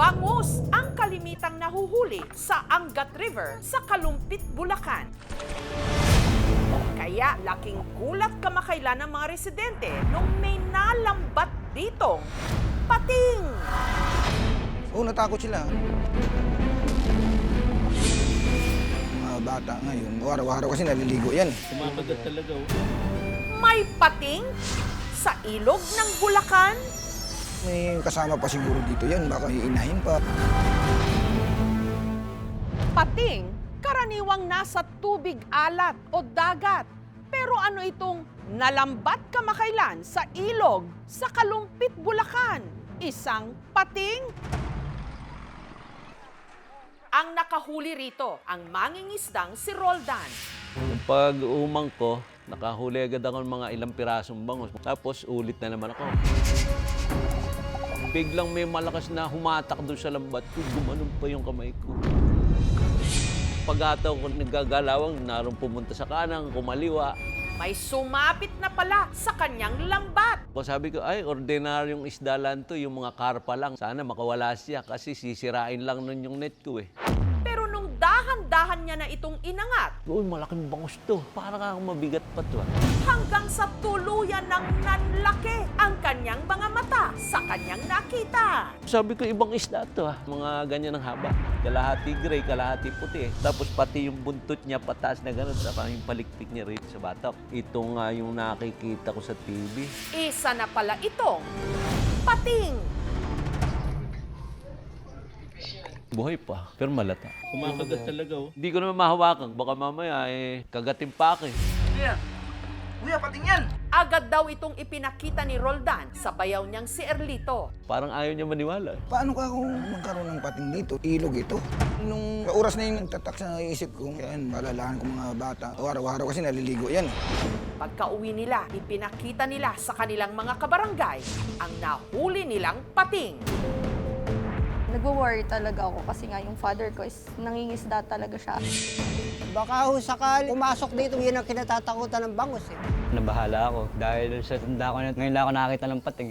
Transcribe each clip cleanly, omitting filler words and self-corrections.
Bangus ang kalimitang nahuhuli sa Angat River sa Kalumpit, Bulacan. Kaya laking gulat kamakailan ng mga residente nung may nalambat ditong pating. Oo, natakot sila. Mga bata ngayon, araw-araw kasi naliligo yan. Kumakagat talaga, oh. May pating sa ilog ng Bulacan. May kasama pa siguro dito yan, baka iinahin pa. Pating, karaniwang nasa tubig alat o dagat. Pero ano itong nalambat kamakailan sa ilog sa Kalumpit, Bulacan? Isang pating? Ang nakahuli rito, ang mangingisdang si Roldan. Pag umang ko, nakahuli agad ako ng mga ilang pirasong bangus. Tapos ulit na naman ako. Biglang may malakas na humatak doon sa lambat ko. Gumanon pa yung kamay ko. Pag-ataw ko nagagalawang, naroon pumunta sa kanang, kumaliwa. May sumapit na pala sa kanyang lambat. O sabi ko, ay, ordinaryong isda lang to, yung mga karpa lang. Sana makawala siya kasi sisirain lang nun yung net ko eh. Pero nung dahan-dahan niya na itong inangat, Uy, malaking bangus to. Parang ako mabigat pa to. hanggang sa tuluyan ng nanlaki ang kanyang mga mata sa kanyang nakita. Sabi ko, ibang isda to mga ganyan ng haba. Kalahati gray, kalahati puti. Tapos pati yung buntot niya pataas na gano'n. Saka yung palikpik niya rito sa batok. Ito nga yung nakikita ko sa TV. Isa na pala itong pating. Buhay pa, pero malata. Kumakagat talaga, oh. Hindi ko naman mahawakan. Baka mamaya, kagatin pa ako, eh. Kuya, pating yan! Agad daw itong ipinakita ni Roldan sa bayaw niyang si Erlito. Parang ayaw niya maniwala. Paano ka kung magkaroon ng pating dito? Ilog ito. Nung oras na yung nagtatak sa isip ko, yan, malalahan ko mga bata. Araw-araw kasi naliligo yan. Pagka-uwi nila, ipinakita nila sa kanilang mga kabarangay ang nahuli nilang pating. Nagwo-worry talaga ako kasi nga yung father ko is nangingisda talaga siya. Baka ho sakali pumasok dito, yun ang kinatatakutan ng bangus eh. Nabahala ako dahil sa tanda ko na ngayon lang ako nakakita ng pating.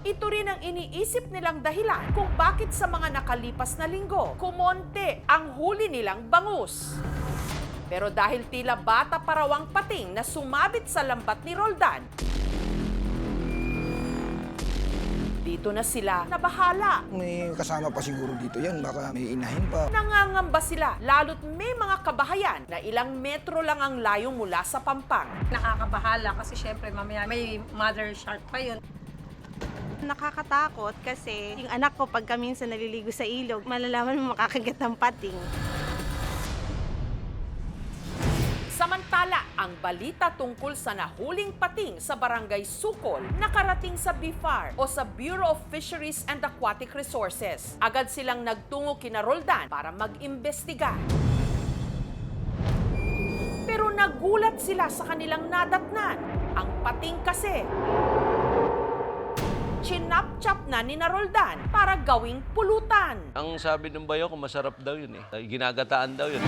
Ito rin ang iniisip nilang dahilan kung bakit sa mga nakalipas na linggo, kumonte ang huli nilang bangus. Pero dahil tila bata pa raw ang pating na sumabit sa lambat ni Roldan, dito na sila nabahala. May kasama pa siguro dito yan, baka may inahin pa. Nangangamba sila, lalo't may mga kabahayan na ilang metro lang ang layo mula sa Pampang. Nakakabahala kasi syempre mamaya may mother shark pa yun. Nakakatakot kasi yung anak ko pagka minsan naliligo sa ilog, malalaman mo makakagat ng pating. Samantala, ang balita tungkol sa nahuling pating sa Barangay Sukol nakarating sa BIFAR o sa Bureau of Fisheries and Aquatic Resources. Agad silang nagtungo kina Roldan para mag-imbestiga. Pero nagulat sila sa kanilang nadatnan. Ang pating kasi chinap-chap na ni Roldan para gawing pulutan. Ang sabi ng bayo ko, masarap daw yun eh. Ginagataan daw yun.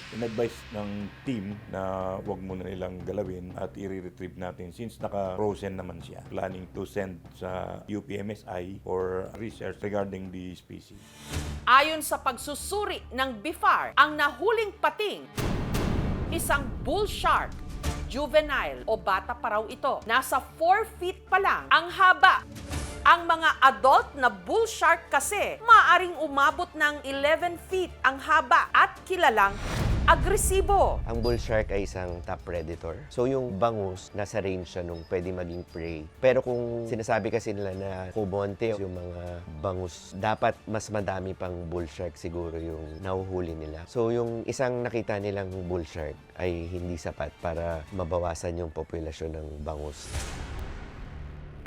In-advise ng team na huwag muna nilang galawin at i-retrieve natin since naka-frozen naman siya. Planning to send sa UPMSI for research regarding the species. Ayon sa pagsusuri ng BIFAR, ang nahuling pating, isang bull shark, juvenile o bata pa raw ito. Nasa 4 feet pa lang ang haba. Ang mga adult na bull shark kasi maaring umabot ng 11 feet ang haba at kilalang agresibo. Ang bull shark ay isang top predator. So yung bangus, nasa range siya nung pwede maging prey. Pero kung sinasabi kasi nila na kumonte yung mga bangus, dapat mas madami pang bull shark siguro yung nahuhuli nila. So yung isang nakita nilang bull shark ay hindi sapat para mabawasan yung populasyon ng bangus.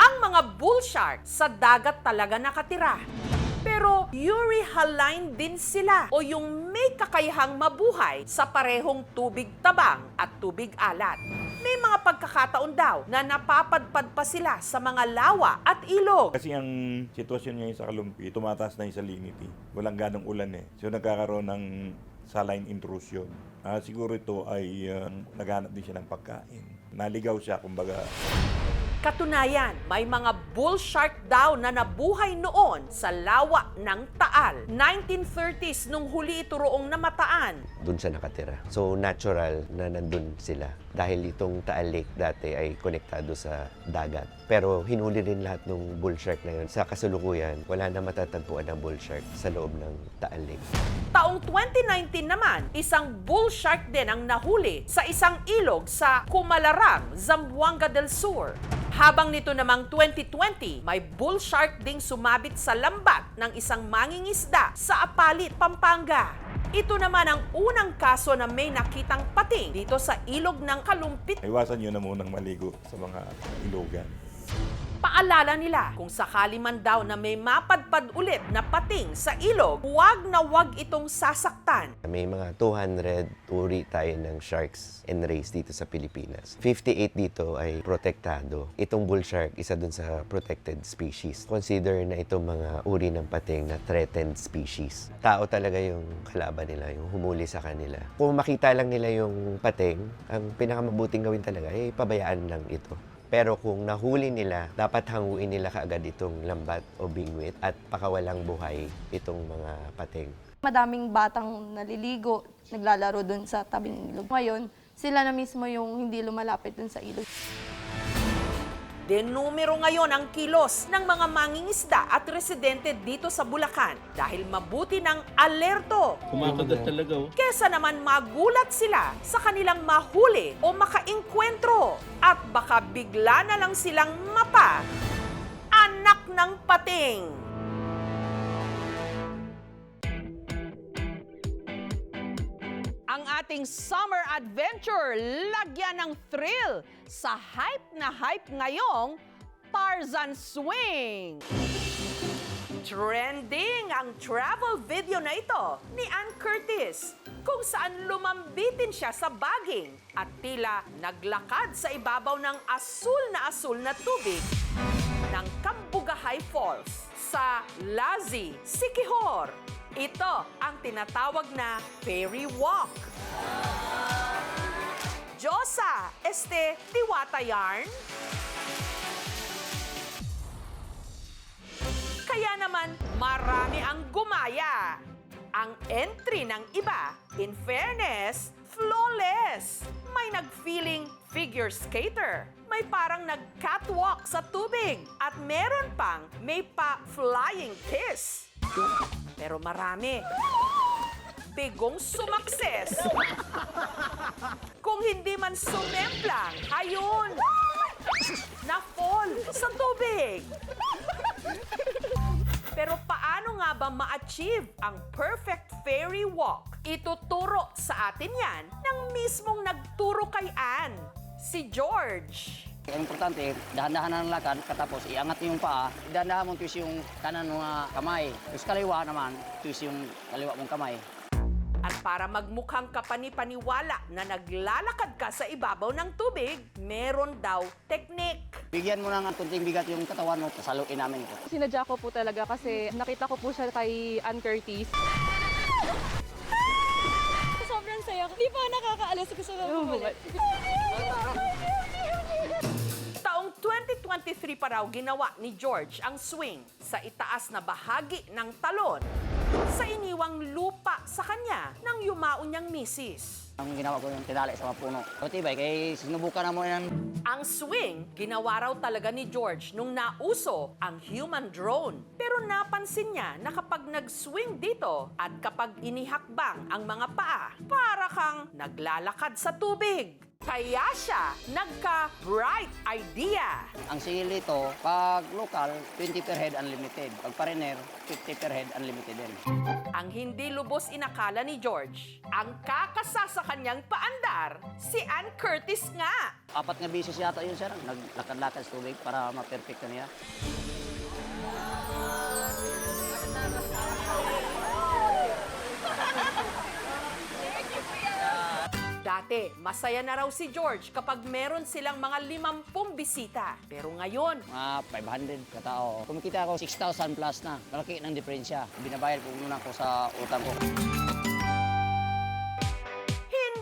Ang mga bull shark sa dagat talaga nakatira. Pero euryhaline din sila o yung may kakayahang mabuhay sa parehong tubig tabang at tubig alat. May mga pagkakataon daw na napapadpad pa sila sa mga lawa at ilog. Kasi ang sitwasyon ngayon sa Kalumpit, tumataas na yung salinity. Walang ganong ulan eh. So nagkakaroon ng saline intrusion. Siguro ito ay naghanap din siya ng pagkain. Naligaw siya, kumbaga. Katunayan, may mga bull shark daw na nabuhay noon sa lawa ng Taal. 1930s nung huli ito roong namataan. Doon siya nakatira. So natural na nandun sila dahil itong Taal Lake dati ay konektado sa dagat. Pero hinuli rin lahat ng bull shark na yun. Sa kasalukuyan, wala na matatagpuan ng bull shark sa loob ng Taal Lake. Taong 2019 naman, isang bull shark din ang nahuli sa isang ilog sa Kumalarang, Zamboanga del Sur. Habang nito namang 2020, may bull shark ding sumabit sa lambat ng isang mangingisda sa Apalit, Pampanga. Ito naman ang unang kaso na may nakitang pating dito sa ilog ng Kalumpit. Iwasan nyo na munang maligo sa mga ilogan. Paalala nila, kung sakali man daw na may mapadpad ulit na pating sa ilog, huwag na huwag itong sasaktan. May mga 200 uri tayo ng sharks and rays dito sa Pilipinas. 58 dito ay protektado. Itong bull shark, isa dun sa protected species. Consider na itong mga uri ng pating na threatened species. Tao talaga yung kalaban nila, yung humuli sa kanila. Kung makita lang nila yung pating, ang pinakamabuting gawin talaga ay pabayaan lang ito. Pero kung nahuli nila, dapat hanguin nila kaagad itong lambat o bingwit at pakawalang buhay itong mga pating. Madaming batang naliligo, naglalaro dun sa tabing ilog. Ngayon, sila na mismo yung hindi lumalapit dun sa ilog. Denumero ngayon ang kilos ng mga mangingisda at residente dito sa Bulacan dahil mabuti ng alerto. Kumakagat talaga, oh. Kesa naman magulat sila sa kanilang mahuli o makainkwentro at baka bigla na lang silang mapa. Anak ng pating! Ang ating summer adventure, lagyan ng thrill sa hype na hype ngayong Tarzan Swing. Trending ang travel video na ito ni Ann Curtis kung saan lumambitin siya sa baging at tila naglakad sa ibabaw ng asul na tubig ng Cambugahay Falls sa Lazi, Siquijor. Ito ang tinatawag na fairy walk. Diyosa, Diwata yarn? Kaya naman, marami ang gumaya. Ang entry ng iba, in fairness, flawless. May nag-feeling figure skater. May parang nag-catwalk sa tubig. At meron pang may pa-flying kiss. Pero marami. Bigong sumakses. Kung hindi man sumemplang, ayun, na-fall sa tubig. Pero paano nga ba ma-achieve ang perfect fairy walk? Ituturo sa atin yan ng mismong nagturo kay Ann, si George. Ang importante, dahan-dahan ng lakad, katapos iangat yung paa, dahan-dahan mong twist yung kanan mga kamay. Tapos kaliwa naman, twist yung kaliwa mong kamay. At para magmukhang kapani-paniwala na naglalakad ka sa ibabaw ng tubig, meron daw teknik. Bigyan mo ng kunting bigat yung katawan mo, pasaluin namin ito. Sinadya ko po talaga kasi nakita ko po siya kay Ann Curtis. Sobrang saya ko. Di pa nakakaalis ko sa bumalik. Taong 2023 pa raw ginawa ni George ang swing sa itaas na bahagi ng talon sa iniwang lupa sa kanya ng yumaon niyang misis. Ang ginawa ko yung tinali sa mga puno. Matibay, kaya sinubukan na mo yan. Ang swing, ginawa raw talaga ni George nung nauso ang human drone. Pero napansin niya na kapag nag-swing dito at kapag inihakbang ang mga paa, para kang naglalakad sa tubig. Kaya siya nagka-bright idea. Ang singil dito, pag local, 20 per head unlimited. Pag pariner, 50 per head unlimited din. Ang hindi lubos inakala ni George, ang kakasa sa kanyang paandar, si Ann Curtis nga. 4 nga bisis yata yun, sir. Naglakad-lakad sa tubig para ma-perfecto niya. Dati, masaya na raw si George kapag meron silang mga 50 bisita. Pero ngayon, Mga 500 katao. Kumikita ako 6,000 plus na. Malaki ng diferensya. Binabayad po muna ako sa utang ko.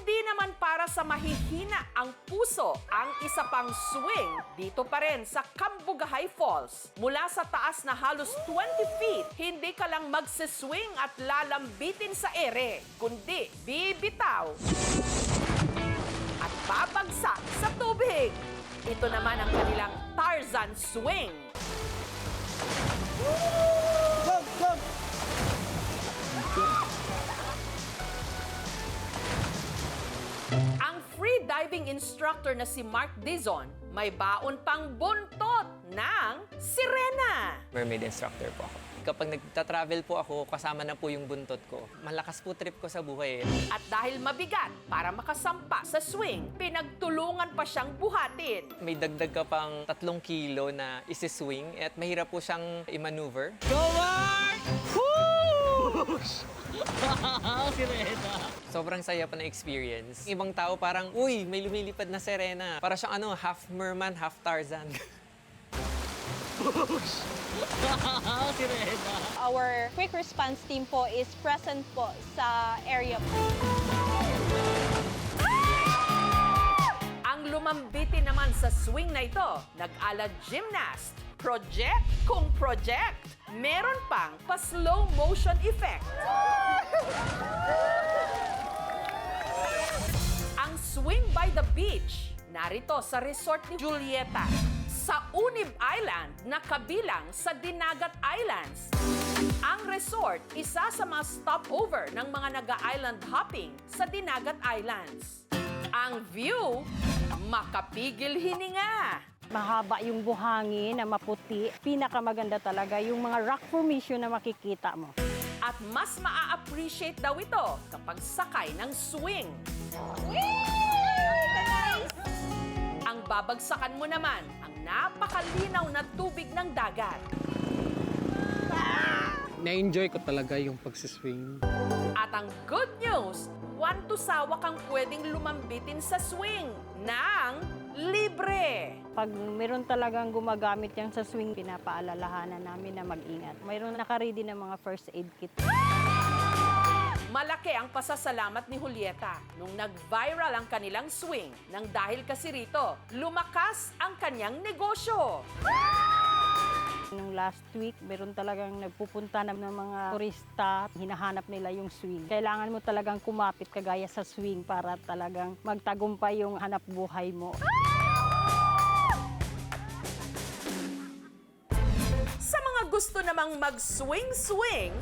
hindi naman para sa mahihina ang puso ang isa pang swing dito pa rin sa Cambugahay Falls. Mula sa taas na halos 20 feet, hindi ka lang magsiswing at lalambitin sa ere, kundi bibitaw at babagsak sa tubig. Ito naman ang kanilang Tarzan Swing. Ang free diving instructor na si Mark Dizon may baon pang buntot ng sirena. Mermaid instructor po ako. Kapag nagta-travel po ako, kasama na po yung buntot ko. Malakas po trip ko sa buhay. At dahil mabigat para makasampa sa swing, pinagtulungan pa siyang buhatin. May dagdag ka pang 3 kilo na isi-swing at mahirap po siyang i-maneuver. Go, Mark! Woo! Sirena. Sobrang saya pa na experience. Ibang tao parang, uy, may lumilipad na sirena. Para siyang half merman, half Tarzan. Sirena. Our quick response team po is present po sa area po. Ang lumambiti naman sa swing na ito, nag-ala gymnast. Project kung project, meron pang pa-slow motion effect. Ang swing by the beach, narito sa resort ni Julieta, sa Unib Island na kabilang sa Dinagat Islands. Ang resort, isa sa mga stopover ng mga naga-island hopping sa Dinagat Islands. Ang view, makapigil hininga. Mahaba yung buhangin na maputi. Pinakamaganda talaga yung mga rock formation na makikita mo. At mas maa-appreciate daw ito kapag sakay ng swing. Ang babagsakan mo naman ang napakalinaw na tubig ng dagat. Na-enjoy ko talaga yung pagsiswing. At ang good news, one to sawa kang pwedeng lumambitin sa swing ng libre. Pag meron talagang gumagamit yan sa swing, pinapaalalahanan namin na mag-ingat. Mayroon nakaready ng mga first aid kit. Malaki ang pasasalamat ni Julieta nung nag-viral ang kanilang swing nang dahil kasi rito, lumakas ang kanyang negosyo. Nung last week, meron talagang nagpupunta ng mga turista, hinahanap nila yung swing. Kailangan mo talagang kumapit kagaya sa swing para talagang magtagumpay yung hanap buhay mo. Sa mga gusto namang mag-swing-swing,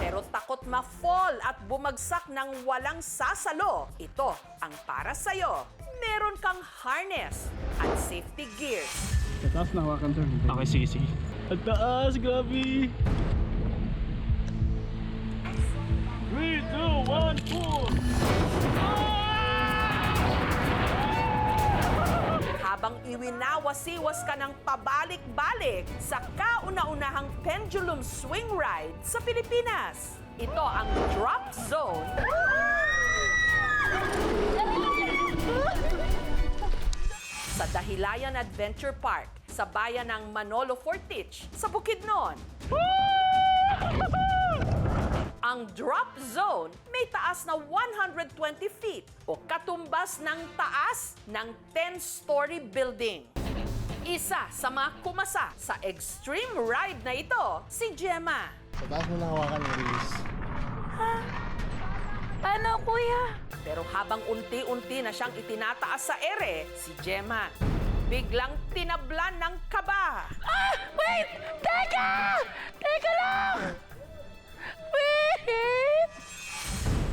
pero takot ma-fall at bumagsak ng walang sasalo, ito ang para sa'yo. Meron kang harness at safety gears. Taas na hawakan sir. Okay, sige, sige. At taas, grabe! 3, 2, 1, 4! Habang iwinawas-iwas ka ng pabalik-balik sa kauna-unahang pendulum swing ride sa Pilipinas. Ito ang Drop Zone. Sa Dahilayan Adventure Park, sa bayan ng Manolo Fortich, sa Bukidnon. Ang Drop Zone may taas na 120 feet o katumbas ng taas ng 10-story building. Isa sa mga kumasa sa extreme ride na ito, si Gemma. Sa taas mo lang hawakan yung release. Ano, kuya? Pero habang unti-unti na siyang itinataas sa ere, si Gemma biglang tinablan ng kaba. Wait! Teka! Teka lang! Wait!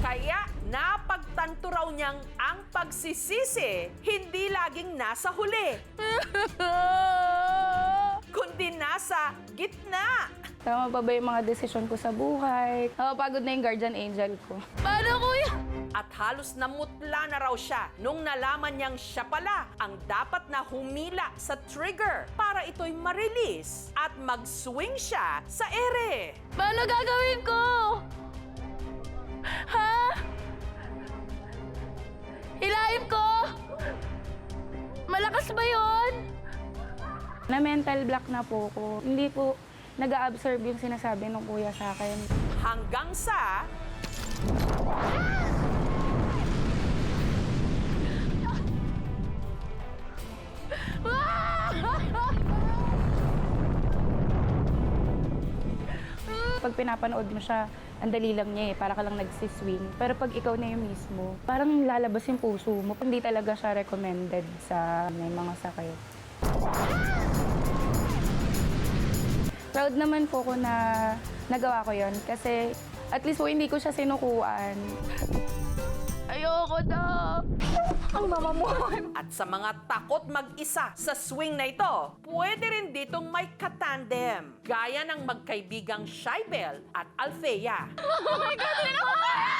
Kaya napagtanto raw niyang ang pagsisisi hindi laging nasa huli, kundi nasa gitna. Tama pa ba yung mga desisyon ko sa buhay? Napapagod na yung guardian angel ko. Paano, kuya? At halos namutla na raw siya nung nalaman niyang siya pala ang dapat na humila sa trigger para ito'y ma-release at mag-swing siya sa ere. Paano gagawin ko? Ha? Hilahin ko? Malakas ba yun? Na-mental block na po ko. Hindi po nag-a-absorb yung sinasabi ng kuya sa akin. Hanggang sa Pag pinapanood mo siya, ang dali lang niya para ka lang nagsiswing. Pero pag ikaw na yung mismo, parang lalabas yung puso mo. Hindi talaga siya recommended sa may mga sakit. Proud naman po ko na nagawa ko yon kasi at least po hindi ko siya sinukuan. Ayoko na! Ang mama mo! At sa mga takot mag-isa sa swing na ito, pwede rin ditong may katandem. Gaya ng magkaibigang Shaibel at Althea. Oh my God! Hindi na ko kaya!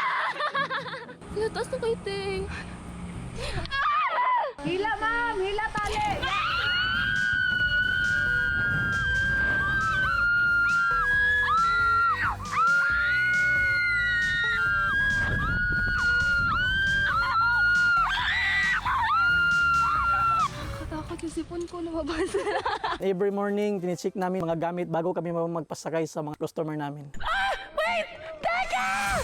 Pilatas na kay Ting. Hila, ma'am! Hila, tali! Nakatakot yung sipon ko lumabas. Every morning, tinicheck namin mga gamit bago kami magpasakay sa mga customer namin. Wait! Teka!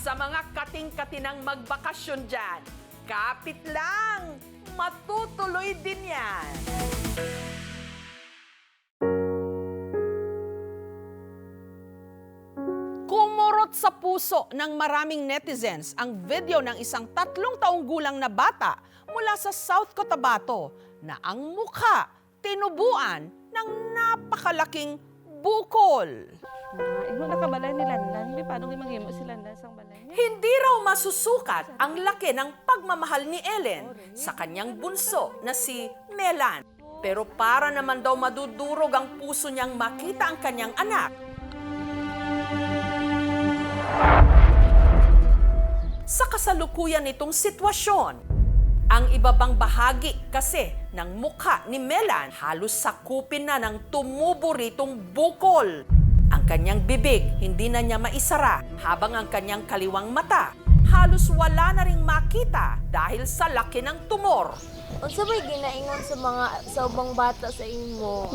Sa mga kating-katinang magbakasyon dyan, kapit lang! Matutuloy din yan! Kumurot sa puso ng maraming netizens ang video ng isang 3 taong gulang na bata mula sa South Cotabato na ang mukha tinubuan ng napakalaking bukol. Imo nakabalay nila nan, paano kayo maghimo sila nan sang balay niya? Hindi raw masusukat ang laki ng pagmamahal ni Ellen sa kanyang bunso na si Melan. Pero para naman daw madudurog ang puso niyang makita ang kanyang anak. Sa kasalukuyan nitong sitwasyon, ang ibabang bahagi kasi ng mukha ni Melan halos sakupin na ng tumubo ritong bukol. Ang kanyang bibig hindi na niya maisara habang ang kanyang kaliwang mata halos wala na ring makita dahil sa laki ng tumor. Ang sabay ginaingon sa ubang bata sa imo.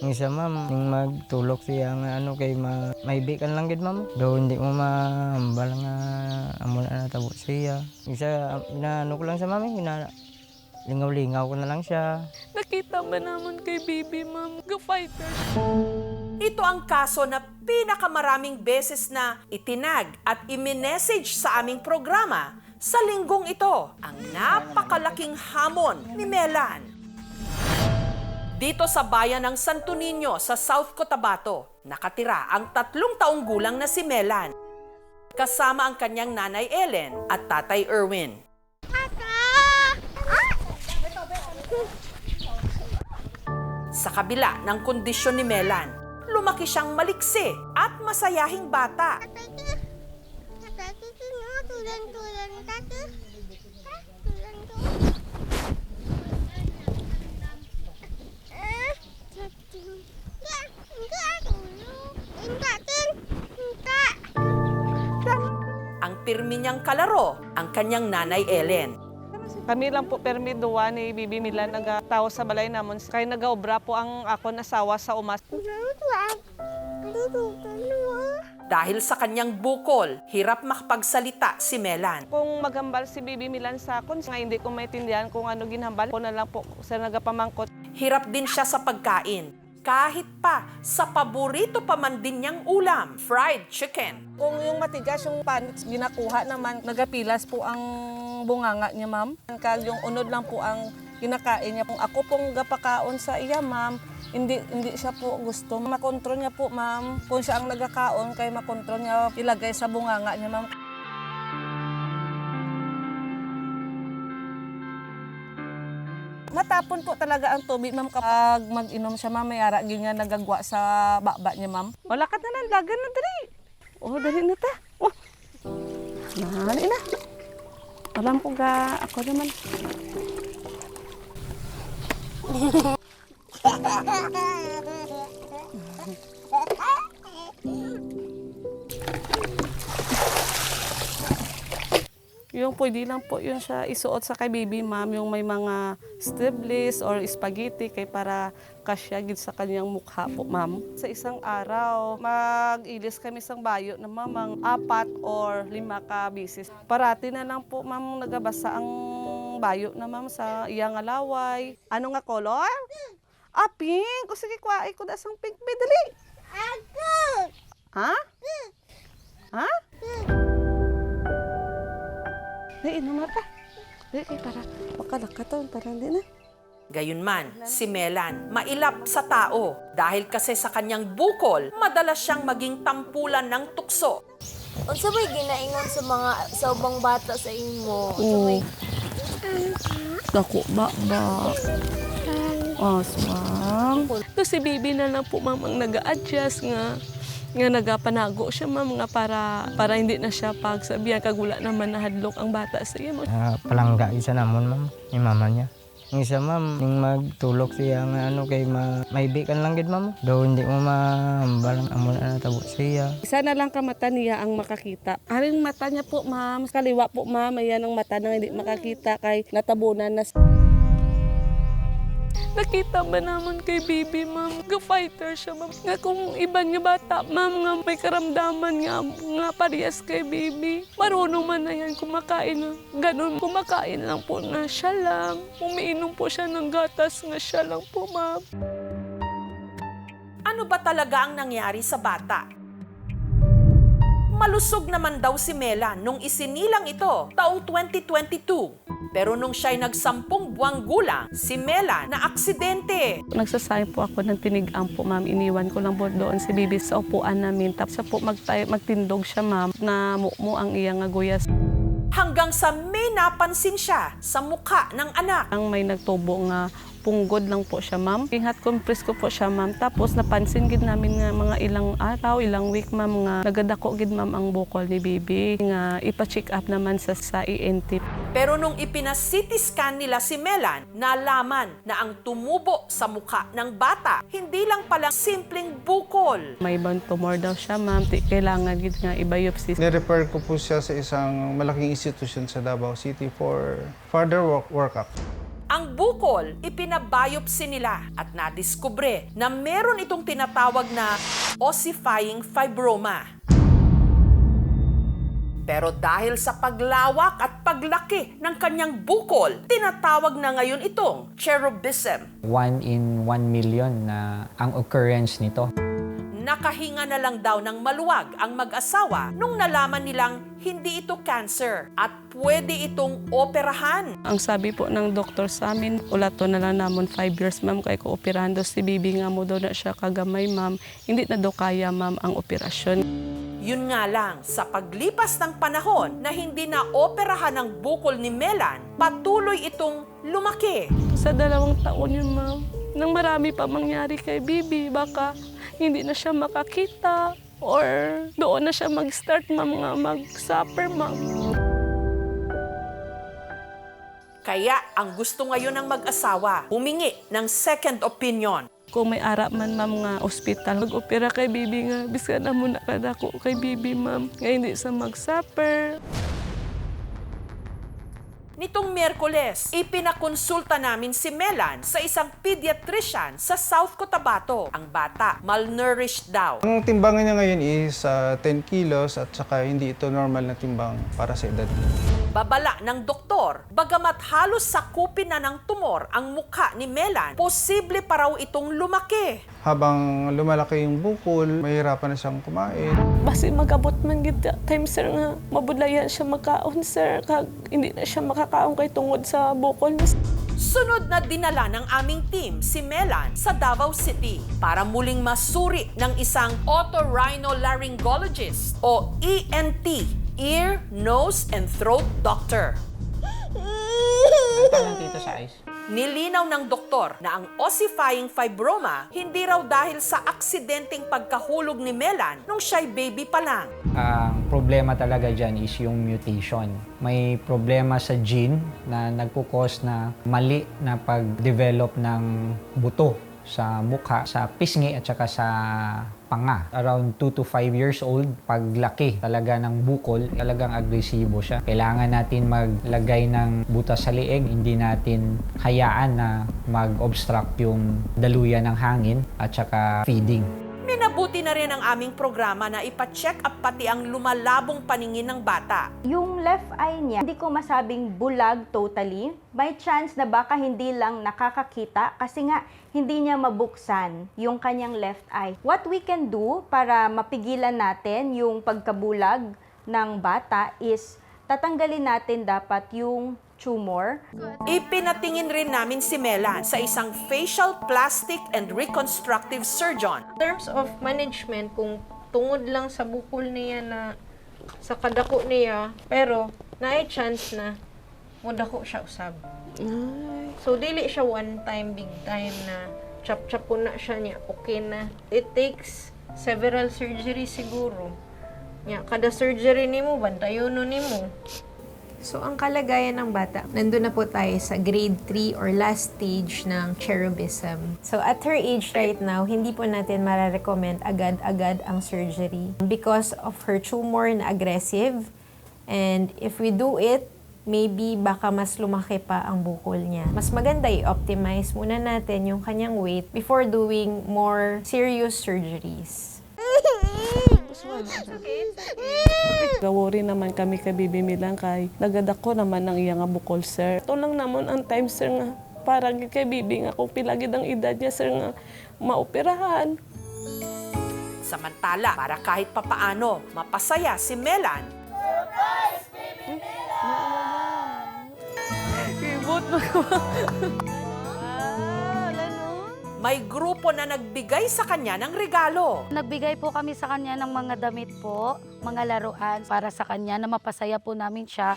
Ang isa ma'am, yung magtulok siya nga kay maibikan lang gid ma'am. Do hindi mo mahambal nga amo na natabo siya. Isa inaano ko lang sa mami, lingaw-lingaw ko na lang siya. Nakita ba naman kay Bibi, ma'am? Go-fighter. Ito ang kaso na pinakamaraming beses na itinag at i-message sa aming programa sa linggong ito. Ang napakalaking hamon ni Melan. Dito sa bayan ng Santo Niño sa South Cotabato, nakatira ang 3 taong gulang na si Melan. Kasama ang kanyang nanay Ellen at tatay Erwin. Sa kabila ng kondisyon ni Melan, lumaki siyang maliksi at masayahing bata. Ang pirmi niyang kalaro, ang kanyang nanay Ellen. Kami lang po permi duwa ni Bibi Milan nagatawo sa balay namon. Kaya nagaobra po ang ako nasawa sa umas. Dahil sa kanyang bukol, hirap makapagsalita si Melan. Kung maghambal si Bibi Milan sa akon, nga hindi ko maintindihan kung ano ginhambal, ko na lang po sa nagapamangkot. Hirap din siya sa pagkain. Kahit pa sa paborito pa man din niyang ulam, fried chicken. Kung yung matigas yung pan, ginakuha naman, nagapilas po ang bunganga niya, ma'am. Kag yung unod lang po ang kinakain niya. Kung ako pong gapakaon sa iya, ma'am, hindi siya po gusto. Makontrol niya po, ma'am. Kung siya ang nagakaon, kay makontrol niya ilagay sa bunganga niya, ma'am. Matapon po talaga ang tubig, ma'am, kapag mag-inom siya, ma'am. May ara ganyan nagagwa sa baba niya, ma'am. Wala ka na ng dagan na dali. Oh, dali na ta. Oh, nahali na. Alam ko ga, ako naman. Yung pwede lang po yun siya isuot sa kay baby, ma'am, yung may mga sleeveless or spaghetti kay para kasya gid sa kanyang mukha po, ma'am. Sa isang araw, mag-ilis kami sang bayo na mamang 4 or 5 ka bisis. Parati na lang po, ma'am, nagabasa ang bayo na, ma'am, sa iyang alaway. Ano nga color? Ah, pink. O sige, kuha ko na sang pink. Be, dali. Ha? Ha? Dali, namata. Dali, para makalakaton. Parang di na. Gayunman, si Melan mailap sa tao dahil kasi sa kanyang bukol, madalas siyang maging tampulan ng tukso. Unsa may ginaingon sa mga sa ubang bata sa imo? Dako ba? Ma'am. So, si Bibi na lang po, ma'am, ang nag-a-adjust nga nagapanago siya, ma'am, nga para hindi na siya pagsabihan kag wala naman nahadlok ang bata sa iya. Palangga isa namon, ma'am, yung mama niya. Yung isa, ma'am, yung magtulok siya nga kay maibikan lang gid, ma'am. Daw hindi mo mahambalang amo na natabo siya. Sana lang ka mata niya ang makakita. Aring mata niya po, ma'am. Kaliwa po, ma'am. Ayan ang mata na hindi makakita kay natabunan na. Nakita ba naman kay Bibi, ma'am? Ga-fighter siya, ma'am. Nga kung iba niya bata, ma'am, nga may karamdaman nga parehas kay Bibi. Marunong man na yan kumakain na. Ganun, kumakain lang po na siya lang. Umiinom po siya ng gatas nga siya lang po, ma'am. Ano ba talaga ang nangyari sa bata? Malusog naman daw si Melan nung isinilang ito taong 2022. Pero nung siya'y nag-10 buwang gulang, si Melan na aksidente. Nagsasayang po ako ng tinigang po, ma'am. Iniwan ko lang po doon si Bibi sa upuan namin. Tapos po magtindog siya, ma'am, na mo ang iyang aguyas. Hanggang sa may napansin siya sa mukha ng anak. Ang may nagtubo nga punggod lang po siya, ma'am. Hot compress ko po siya, ma'am. Tapos napansin gid namin nga mga ilang araw, ilang week, ma'am, nga nagadako gid, ma'am, ang bukol ni Bibi. Nga ipa-check up naman sa ENT. Pero nung ipina-CT scan nila si Melan, nalaman na ang tumubo sa mukha ng bata, hindi lang pala simpleng bukol. May ibang tumor daw siya, ma'am. Kailangan gid nga i-biopsy. Ni-refer ko po siya sa isang malaking institution sa Davao City for further workup. Ang bukol, ipinabiopsy nila at nadiskubre na meron itong tinatawag na ossifying fibroma. Pero dahil sa paglawak at paglaki ng kanyang bukol, tinatawag na ngayon itong cherubism. 1 in 1 million na ang occurrence nito. Nakahinga na lang daw ng maluwag ang mag-asawa nung nalaman nilang hindi ito cancer at pwede itong operahan. Ang sabi po ng doktor sa amin, ulato na lang namon 5 years, ma'am, kay ko operando si Bibi nga mo daw na siya kagamay, ma'am. Hindi na daw kaya, ma'am, ang operasyon. Yun nga lang, sa paglipas ng panahon na hindi na operahan ang bukol ni Melan, patuloy itong lumaki. Sa 2 taon yun, ma'am, nang marami pa mangyari kay Bibi, baka hindi na siya makakita or doon na siya mag-start, ma'am, nga mag-suffer, ma'am. Kaya ang gusto ngayon ng mag-asawa, humingi ng second opinion. Kung may ara man, ma'am, nga ospital, mag-opera kay Bibi nga, bisa na muna kadako kay Bibi, ma'am, nga hindi sa mag-suffer. Nitong Miyerkules, ipinakonsulta namin si Melan sa isang pediatrician sa South Cotabato. Ang bata, malnourished daw. Ang timbangan niya ngayon is 10 kilos at saka hindi ito normal na timbang para sa edad. Babala ng doktor, bagamat halos sakupin na ng tumor ang mukha ni Melan, posible pa raw itong lumaki. Habang lumalaki yung bukol, mahirapan na siyang kumain. Basi magabot man gid time, sir, nga mabudlayan siya makaon, sir, kag hindi na siya makakaon kay tungod sa bukol. Sunod na dinala ng aming team si Melan sa Davao City para muling masuri ng isang otorhinolaryngologist o ENT, ear, nose, and throat doctor. Dito sa eyes. Nilinaw ng doktor na ang ossifying fibroma hindi raw dahil sa aksidenteng pagkahulog ni Melan nung siya'y baby pa lang. Ang problema talaga dyan is yung mutation. May problema sa gene na nagkukos na mali na pag-develop ng buto sa mukha, sa pisngi at saka sa panga. Around 2 to 5 years old, paglaki talaga ng bukol, talagang agresibo siya. Kailangan natin maglagay ng butas sa liig, hindi natin hayaan na mag-obstruct yung daluyan ng hangin at saka feeding. Mabuti na rin ang aming programa na ipa-check up pati ang lumalabong paningin ng bata. Yung left eye niya, hindi ko masabing bulag totally. May chance na baka hindi lang nakakakita kasi nga hindi niya mabuksan yung kanyang left eye. What we can do para mapigilan natin yung pagkabulag ng bata is tatanggalin natin dapat yung tumor. Ipinatingin rin namin si Melan sa isang facial plastic and reconstructive surgeon. In terms of management, kung tungod lang sa bukol niya na sa kadako niya, pero naay chance na modako siya usab. So dili siya one time, big time na chap-chap po na siya niya, okay na. It takes several surgeries siguro. Kada surgery nimo, bantayon nimo. So, ang kalagayan ng bata, nandun na po tayo sa grade 3 or last stage ng cherubism. So, at her age right now, hindi po natin mararecommend agad-agad ang surgery because of her tumor na aggressive. And if we do it, maybe baka mas lumaki pa ang bukol niya. Mas maganda i-optimize muna natin yung kanyang weight before doing more serious surgeries. Gawori naman kami kay Bibi Milang kay nagadako naman ang iya nga bukol, sir. Ito lang naman ang time, sir, nga parang kay Bibi nga kung pilagid ang edad niya, sir, nga maoperahan. Samantala, para kahit papaano mapasaya si Melan, Surprise, Bibi Milang! Ibot mo ko. may grupo na nagbigay sa kanya ng regalo. Nagbigay po kami sa kanya ng mga damit po, mga laruan para sa kanya na mapasaya po namin siya.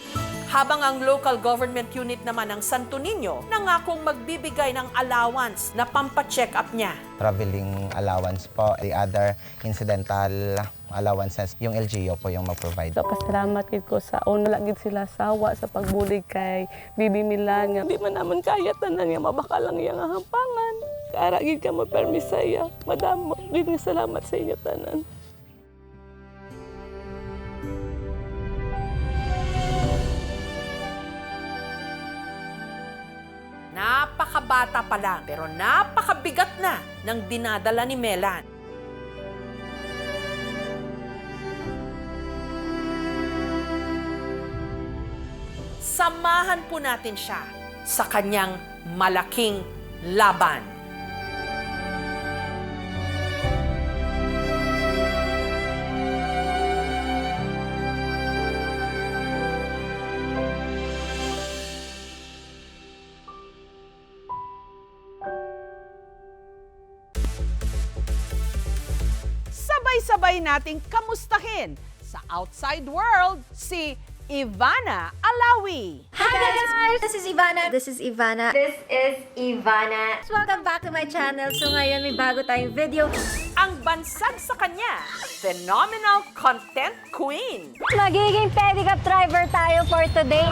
Habang ang local government unit naman ng Santo Niño nangakong magbibigay ng allowance na pampacheck up niya. Traveling allowance po. The other incidental allowances, yung LGU po yung mag-provide. So, kasalamat ko sa una lagid sila sawa sa pagbulig kay Bibi Milan. Hindi man naman kaya tanan niya, mabaka lang iya nga hampangan. Kaaragid ka mo-permis sa iya. Madam, gid nga salamat sa inyo tanan. Napakabata pa lang pero napakabigat na ng dinadala ni Melan. Samahan po natin siya sa kanyang malaking laban. Sabay-sabay nating kamustahin sa outside world si Ivana Alawi. Hi guys! This is Ivana. This is Ivana. This is Ivana. Welcome back to my channel. So ngayon may bago tayong video. Ang bansag sa kanya, phenomenal content queen. Magiging pedicab driver tayo for today.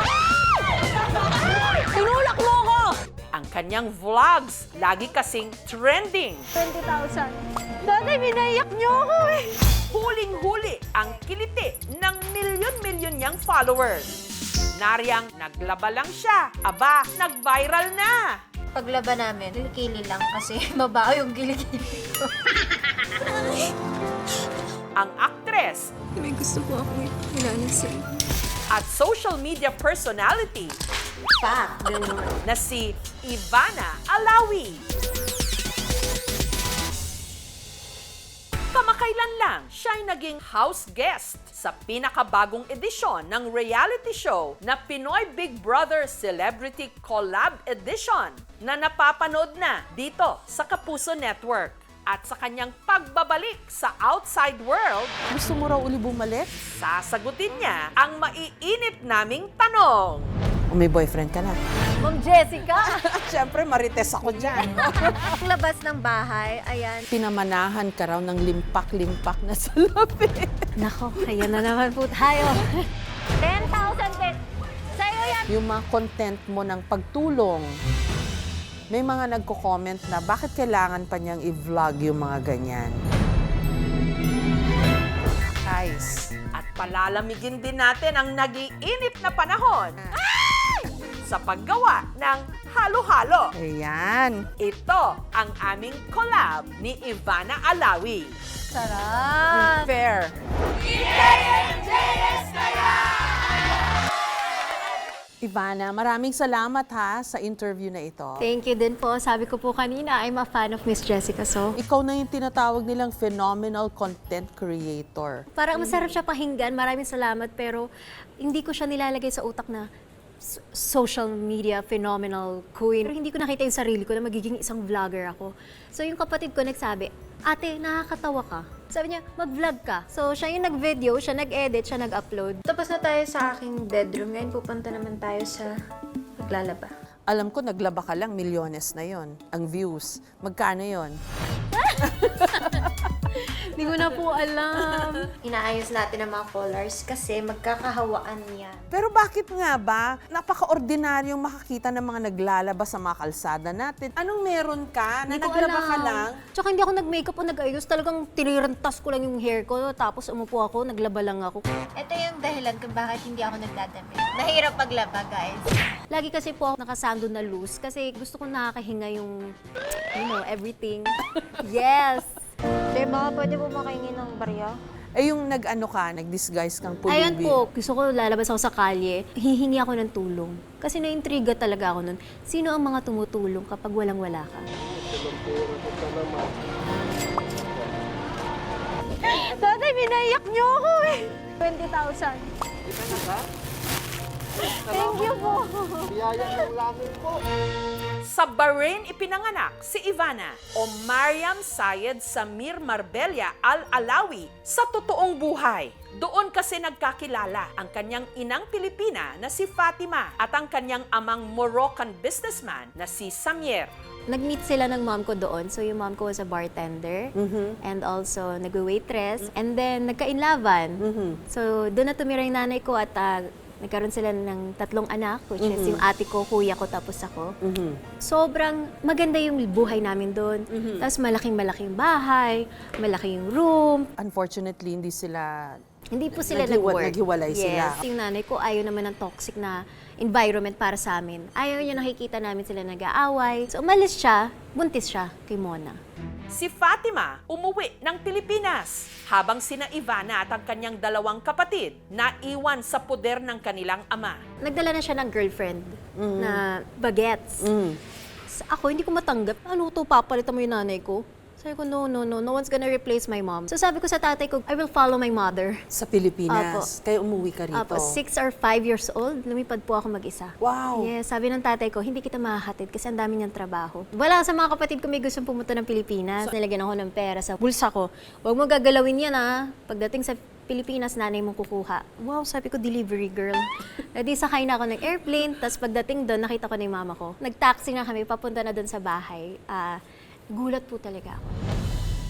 Tinulak mo ko! Ang kanyang vlogs, lagi kasing trending. 20,000. Dati binaiyak niyo ako eh. Huling-huli ang kiliti ng milyon-milyon niyang followers. Nariyang naglaba lang siya. Aba, nag-viral na. Paglaba namin, kilikili lang kasi mabaho yung kilikili ko. Ang aktres. May gusto po akong ipakilala sa inyo. At social media personality. Na si Ivana Alawi. Kamakailan lang, siya'y naging house guest sa pinakabagong edisyon ng reality show na Pinoy Big Brother Celebrity Collab Edition na napapanood na dito sa Kapuso Network. At sa kanyang pagbabalik sa outside world, gusto mo raw uli bumalik? Sasagutin niya ang maiinit naming tanong. May boyfriend ka na? Ma'am Jessica! Siyempre, marites ako dyan. Labas ng bahay, ayan. Pinamanahan ka raw ng limpak-limpak na salapi. Nako, ayan na naman po tayo. 10,000 pesos. Sa'yo yan! Yung mga content mo ng pagtulong, may mga nagko-comment na bakit kailangan pa niyang i-vlog yung mga ganyan. Guys, at palalamigin din natin ang nag-iinit na panahon sa paggawa ng halo-halo. Ayan. Ito ang aming collab ni Ivana Alawi. Sarap. Fair. Ivana, maraming salamat ha sa interview na ito. Thank you din po. Sabi ko po kanina, I'm a fan of Miss Jessica So. Ikaw na yung tinatawag nilang phenomenal content creator. Parang masarap siya pakinggan. Maraming salamat. Pero hindi ko siya nilalagay sa utak na social media phenomenal queen. Pero hindi ko nakita yung sarili ko na magiging isang vlogger ako. So yung kapatid ko nagsabi, ate, nakakatawa ka. Sabi niya, mag-vlog ka. So siya yung nag-video, siya nag-edit, siya nag-upload. Tapos na tayo sa aking bedroom. Ngayon pupunta naman tayo sa maglalaba. Alam ko, naglaba ka lang, milyones na yon ang views. Magkano yon? Hindi ko na po alam. Inaayos natin ang mga colors kasi magkakahawaan yan. Pero bakit nga ba? Napaka-ordinaryong makakita ng mga naglalaba sa mga kalsada natin. Anong meron ka na Hindi ko naglaba ka alam. lang? Tsaka hindi ako nag-makeup o nag-ayos. Talagang tinirantas ko lang yung hair ko. Tapos umupo ako, naglaba lang ako. Ito yung dahilan kung bakit hindi ako nagdadamit. Mahirap maglaba, guys. Lagi kasi po ako nakasando na loose kasi gusto ko nakakahinga yung, everything. Yes! Baka pwede po makaingin ng barya? Eh yung nag-ano ka, nag-disguise kang pulubi. Ayan po, gusto ko lalabas ako sa kalye, hihingi ako ng tulong. Kasi na-intriga talaga ako nun. Sino ang mga tumutulong kapag walang-wala ka? Tatay, binaiyak niyo ako eh! 20,000. Thank you po. Biyaya ng langit po. Sa Bahrain ipinanganak si Ivana o Mariam Sayed Samir Marbella Al-Alawi sa totoong buhay. Doon kasi nagkakilala ang kanyang inang Pilipina na si Fatima at ang kanyang amang Moroccan businessman na si Samir. Nag-meet sila ng mom ko doon. So yung mom ko was a bartender and also nag-waitress. And then nagka-inlaban. So doon na tumira yung nanay ko at nagkaroon sila ng 3 anak, which is yung ate ko, kuya ko, tapos ako. Sobrang maganda yung buhay namin doon. Tapos malaking-malaking bahay, malaki yung room. Unfortunately, hindi po sila nag-work. Naghiwalay sila. Yes. Yung nanay ko ayaw naman ng toxic na environment para sa amin. Ayaw niya nakikita namin sila nag-aaway. So umalis siya, buntis siya kay Mona. Si Fatima umuwi ng Pilipinas habang sina Ivana at ang kanyang 2 kapatid naiwan sa poder ng kanilang ama. Nagdala na siya ng girlfriend na bagets. Ako, hindi ko matanggap. Ano to, papalitan mo yung nanay ko? Sabi ko, no one's gonna replace my mom. So sabi ko sa tatay ko, I will follow my mother. Sa Pilipinas? Kaya umuwi ka rito? Apo, 6 or 5 years old, lumipad po ako mag-isa. Wow! Yes, sabi ng tatay ko, hindi kita mahahatid kasi ang dami niyang trabaho. Wala sa mga kapatid ko may gustong pumunta ng Pilipinas. Nilagyan ako ng pera sa bulsa ko. Huwag mo gagalawin yan ha. Pagdating sa Pilipinas, nanay mong kukuha. Wow, sabi ko, delivery girl. Di sakay na ako ng airplane, tapos pagdating doon, nakita ko na yung mama ko. Nag-taxi na kami, papunta na doon sa bahay. Gulat po talaga ako.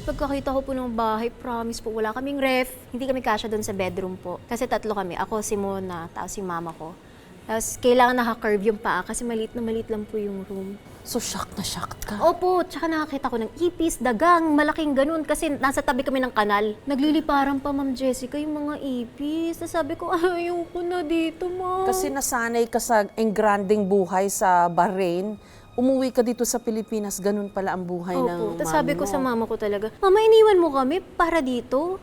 Pagkakita ko po ng bahay, promise po, wala kaming ref. Hindi kami kasya doon sa bedroom po. Kasi 3 kami. Ako, si Mona, tapos si mama ko. Tapos kailangan naka-curve yung paa kasi maliit lang po yung room. So, shocked na shocked ka? Opo, tsaka nakakita ko ng ipis, dagang, malaking ganun. Kasi nasa tabi kami ng kanal. Nagliliparan pa, Ma'am Jessica, yung mga ipis. Tapos sabi ko, ayoko na dito, Ma'am. Kasi nasanay ka sa engranding buhay sa Bahrain. Umuwi ka dito sa Pilipinas, ganun pala ang buhay ng Tapos sabi ko sa mama ko talaga, Mama, iniwan mo kami para dito?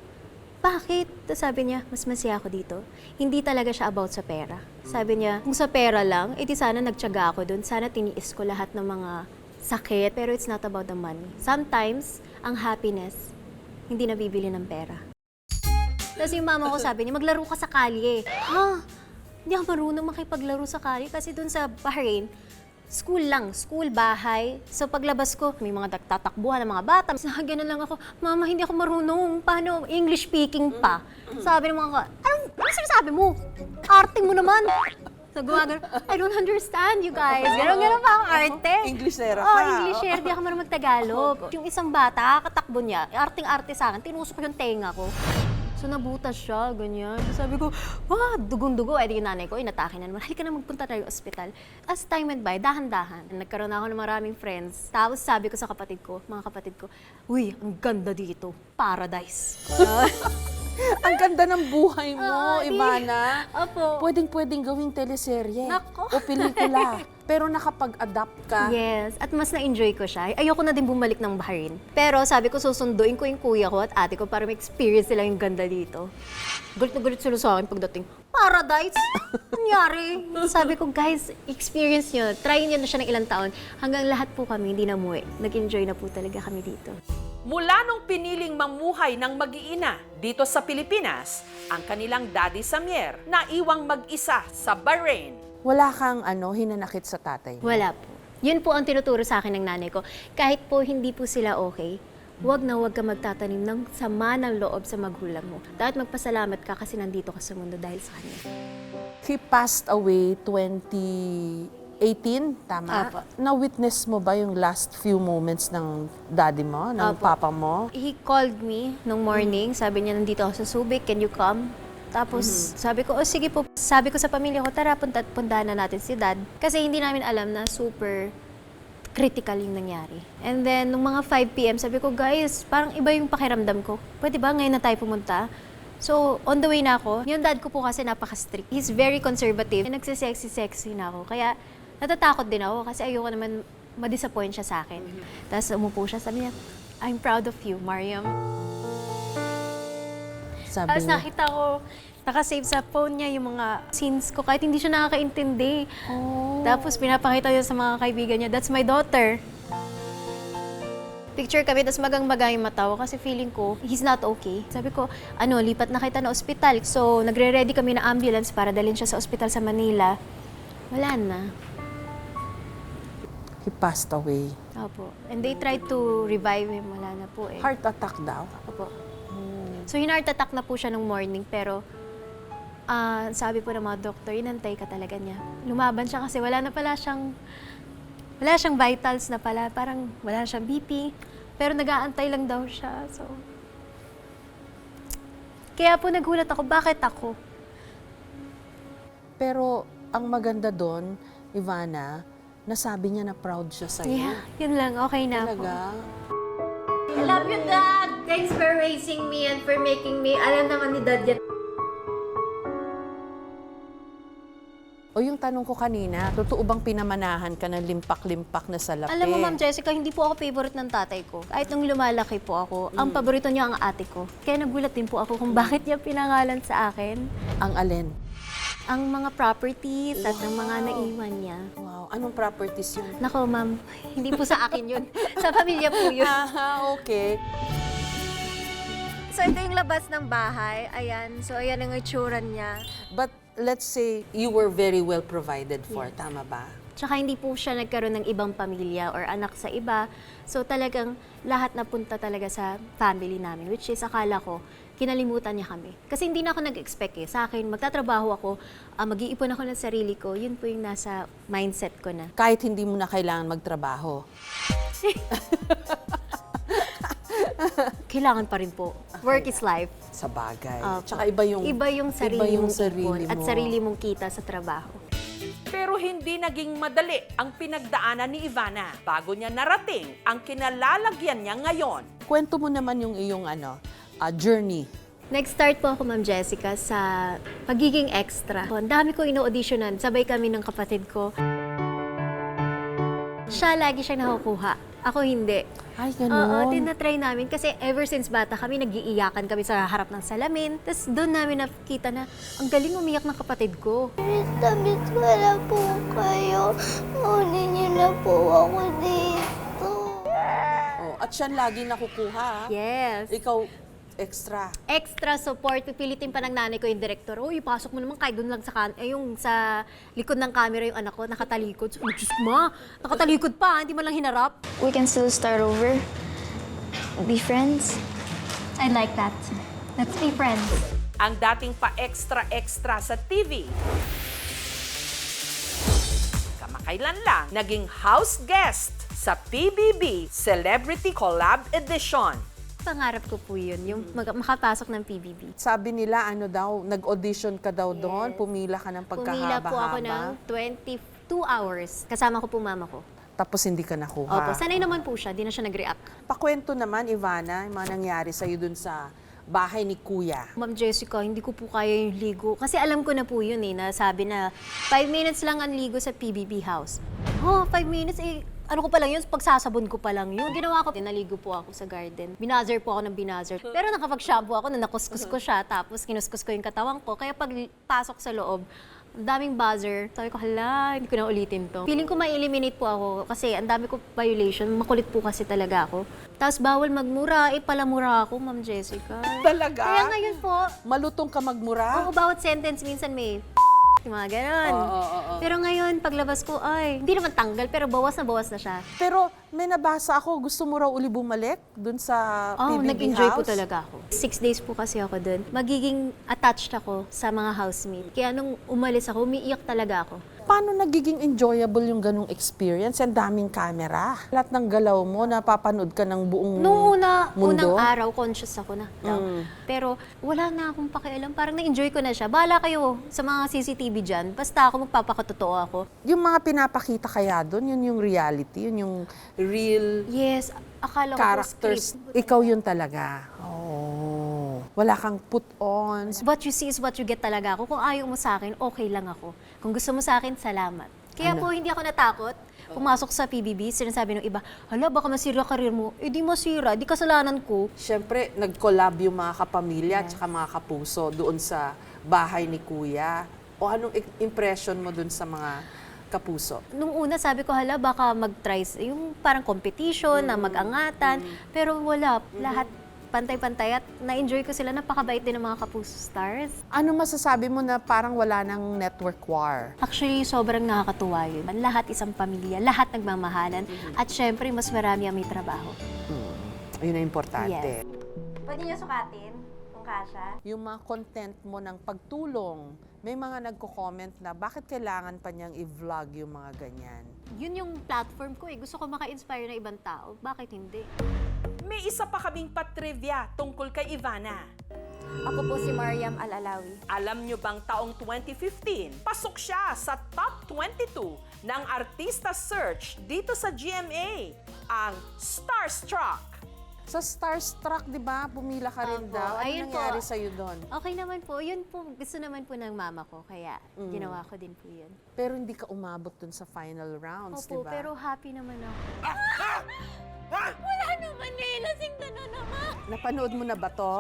Bakit? Tapos sabi niya, mas masaya ako dito. Hindi talaga siya about sa pera. Sabi niya, kung sa pera lang, edi sana nagtiyaga ako dun. Sana tiniis ko lahat ng mga sakit. Pero it's not about the money. Sometimes, ang happiness, hindi nabibili ng pera. Tapos yung mama ko sabi niya, maglaro ka sa kalye. Ha? Hindi ako marunong makipaglaro sa kalye kasi dun sa Bahrain, school lang, school, bahay. So paglabas ko, may mga tatakbuhan ng mga bata. Ganun lang ako, Mama, hindi ako marunong. Paano? English speaking pa. Sabi ng mga ano sinasabi mo? Arte mo naman. So gumagano, I don't understand you guys. Ganun pa ang arte. English era ka. English era. Di ako marunong magtagalog. Yung isang bata, katakbo niya, arting-arte sa akin, tinusok ko yung tenga ko. So nabutas siya, ganyan. So sabi ko, dugong-dugo. Eh di yung nanay ko, inatake na naman. Halika na magpunta tayo ospital. As time went by, dahan-dahan. Nagkaroon ako ng maraming friends. Tapos sabi ko sa mga kapatid ko, uy, ang ganda dito. Paradise. Ang ganda ng buhay mo, Ivana. Opo. Pwedeng-pwedeng gawing teleserye Nako. o pelikula. Pero nakapag-adapt ka. Yes, at mas na-enjoy ko siya. Ayoko na din bumalik ng Bahrain. Pero sabi ko, susunduin ko yung kuya ko at ate ko para ma-experience nila yung ganda dito. Gulit na gulit sila sa akin pagdating, paradise! Nangyari? Sabi ko, guys, experience nyo. Try nyo na siya ng ilang taon. Hanggang lahat po kami hindi na muwi. Nag-enjoy na po talaga kami dito. Mula nung piniling mamuhay ng mag-iina dito sa Pilipinas, ang kanilang daddy Samier na iwang mag-isa sa Bahrain. Wala kang hinanakit sa tatay mo? Wala po. Yun po ang tinuturo sa akin ng nanay ko. Kahit po hindi po sila okay, wag na wag ka magtatanim ng sama ng loob sa magulang mo. Dapat magpasalamat ka kasi nandito ka sa mundo dahil sa kanya. He passed away 2018, tama? Apo. Na-witness mo ba yung last few moments ng daddy mo, ng Apo. papa mo? He called me nung morning. Sabi niya, nandito ako sa Subic, can you come? Tapos sabi ko, oh sige po. Sabi ko sa pamilya ko, tara, puntahan na natin si dad. Kasi hindi namin alam na super critical yung nangyari. And then, nung mga 5 p.m., sabi ko, guys, parang iba yung pakiramdam ko. Pwede ba ngayon na tayo pumunta? So, on the way na ako. Yung dad ko po kasi napaka-strict. He's very conservative. Nagsisexy-sexy na ako. Kaya, natatakot din ako kasi ayoko naman ma-disappoint siya sa akin. Tapos umupo siya, sabi niya, I'm proud of you, Mariam. Sabi Tapos niya, nakita ko, nakasave sa phone niya yung mga scenes ko kahit hindi siya nakakaintindi. Tapos pinapakita niya sa mga kaibigan niya, that's my daughter. Picture kami, tapos magang-maga yung mata ko kasi feeling ko, he's not okay. Sabi ko, lipat na kita na ospital. So, nagre-ready kami na ambulance para dalhin siya sa ospital sa Manila. Wala na. he passed away. Opo. And they tried to revive him. Wala na po eh. Heart attack daw? Opo. So, heart attack na po siya nung morning, pero sabi po ng mga doktor, inantay ka talaga niya. Lumaban siya kasi wala siyang vitals na pala, parang wala siyang BP, pero nag-aantay lang daw siya. So, kaya po nagulat ako, bakit ako? Pero ang maganda doon, Ivana, nasabi niya na proud siya sa'yo. Yeah, yun lang, okay na Talaga? I love you, Dad! Thanks for raising me and for making me. Alam naman ni Dad yan. O yung tanong ko kanina, totoo bang pinamanahan ka ng limpak-limpak na salapi? Alam mo, Ma'am Jessica, hindi po ako favorite ng tatay ko. Kahit nung lumalaki po ako, ang paborito niya ang ate ko. Kaya nagulat din po ako kung bakit niya pinangalan sa akin. Ang alin? Ang mga properties at ang mga naiwan niya. Wow, anong properties yun? Nako, Ma'am, hindi po sa akin yun. Sa pamilya po yun. Okay. So, ito yung labas ng bahay. Ayan. So, ayan ang itsura niya. But let's say you were very well provided for, tama ba? Tsaka hindi po siya nagkaroon ng ibang pamilya or anak sa iba. So talagang lahat napunta talaga sa family namin, which is akala ko, kinalimutan niya kami. Kasi hindi na ako nag-expect eh. Sa akin, magtatrabaho ako, mag-iipon ako ng sarili ko, yun po yung nasa mindset ko na. Kahit hindi mo na kailangan magtrabaho. Kailangan pa rin po. Work is life. Sa bagay. Opo. Tsaka iba yung sarili mong sarili ipon at mo. sarili mong kita sa trabaho. Pero hindi naging madali ang pinagdaanan ni Ivana bago niya narating ang kinalalagyan niya ngayon. Kwento mo naman yung iyong journey. Nag-start po ako, Ma'am Jessica, sa pagiging extra. Ang dami ko ino-auditionan. Sabay kami ng kapatid ko. Siya lagi siyang nakukuha. Ako hindi. Ay, ganun. Oo, tinatry namin. Kasi ever since bata kami, nag-iiyakan kami sa harap ng salamin. Tapos doon namin nakita na ang galing umiyak ng kapatid ko. Miss, wala po kayo. Unin niyo na po ako dito. Oh, at siya lagi nakukuha. Yes. Ikaw, extra. Extra support. Pipilitin pa ng nanay ko yung director. Uy, pasok mo naman kahit doon lang yung sa likod ng camera yung anak ko, nakatalikod. So, Diyos ma, nakatalikod pa, hindi man lang hinarap. We can still start over. Be friends. I like that. Let's be friends. Ang dating pa-extra-extra sa TV, kamakailan lang naging house guest sa PBB Celebrity Collab Edition. Pangarap ko po yun, yung makapasok ng PBB. Sabi nila, nag-audition ka daw doon, pumila ka ng Pumila pagkahaba-haba. po ako ng 22 hours. Kasama ko po mama ko. Tapos hindi ka nakuha. Opo, sanay naman po siya, di na siya nag-react. Pakwento naman, Ivana, yung mga nangyari sa'yo dun sa bahay ni Kuya? Ma'am Jessica, hindi ko po kaya yung ligo. Kasi alam ko na po yun eh, nasabi na 5 minutes lang ang ligo sa PBB house. Oh, 5 minutes eh. Ano ko pa lang yun, pagsasabon ko pa lang yun. Ginawa ko, naligo po ako sa garden. Binazzer po ako ng binazzer. Pero nakapag-shampoo ako, nakuskus ko siya, tapos kinuskus ko yung katawan ko. Kaya pag pasok sa loob, ang daming buzzer. Sabi ko, hala, hindi ko na ulitin to. Feeling ko ma-eliminate po ako kasi ang dami ko violation. Makulit po kasi talaga ako. Tapos bawal magmura. Palamura ako, Ma'am Jessica. Talaga? Kaya ngayon po. Malutong ka magmura? Oo, bawat sentence minsan may yung mga ganon. Pero ngayon, paglabas ko, ay, hindi naman tanggal, pero bawas na siya. Pero may nabasa ako, gusto mo raw uli bumalik dun sa PBB nag-enjoy house? po talaga ako. 6 days po kasi ako dun. Magiging attached ako sa mga housemate. Kaya nung umalis ako, umiiyak talaga ako. Paano nagiging enjoyable yung ganong experience? Ang daming camera. Lahat ng galaw mo, napapanood ka ng buong Noong mundo? unang araw, conscious ako na. Pero wala na akong pakialam. Parang na-enjoy ko na siya. Bahala kayo sa mga CCTV dyan. Basta ako, magpapakatotoo ako. Yung mga pinapakita kaya doon, yun yung reality, yun yung real Yes, akala ko characters. script. Ikaw yun talaga. Oh. Wala kang put on. What you see is what you get talaga ako. Kung ayaw mo sa akin, okay lang ako. Kung gusto mo sa akin, salamat. Kaya po hindi ako natakot. Pumasok sa PBB, sinasabi ng iba, hala, baka masira karir mo. Eh, di masira, di kasalanan ko. Siyempre, nag-collab yung mga kapamilya at saka mga kapuso doon sa bahay ni Kuya. O anong impression mo doon sa mga kapuso? Nung una, sabi ko, hala, baka mag-try, yung parang competition na mag-angatan. Pero wala, lahat pantay-pantay at na-enjoy ko sila. Napakabait din ng mga kapuso stars. Ano masasabi mo na parang wala ng network war? Actually, sobrang nakakatuwa yun. Lahat isang pamilya, lahat nagmamahalan. At syempre, mas marami ang may trabaho. Yun ang importante. Yes. Pwede niyo sukatin kung kasha? Yung mga content mo ng pagtulong, may mga nagko-comment na bakit kailangan pa niyang i-vlog yung mga ganyan? Yun yung platform ko eh. Gusto ko maka-inspire na ibang tao. Bakit hindi? May isa pa kaming patrivia tungkol kay Ivana. Ako po si Mariam Al-Alawi. Alam nyo bang taong 2015, pasok siya sa top 22 ng Artista Search dito sa GMA, ang Starstruck. Sa Starstruck, di ba, pumila ka rin daw. Ano Ayun nangyari po. sa'yo doon? Okay naman po. Yun po, gusto naman po ng mama ko. Kaya ginawa ko din po yun. Pero hindi ka umabot doon sa final rounds, di Opo, ba? pero happy naman ako. Wala naman eh. Lasing ka na naman. Napanood mo na ba to?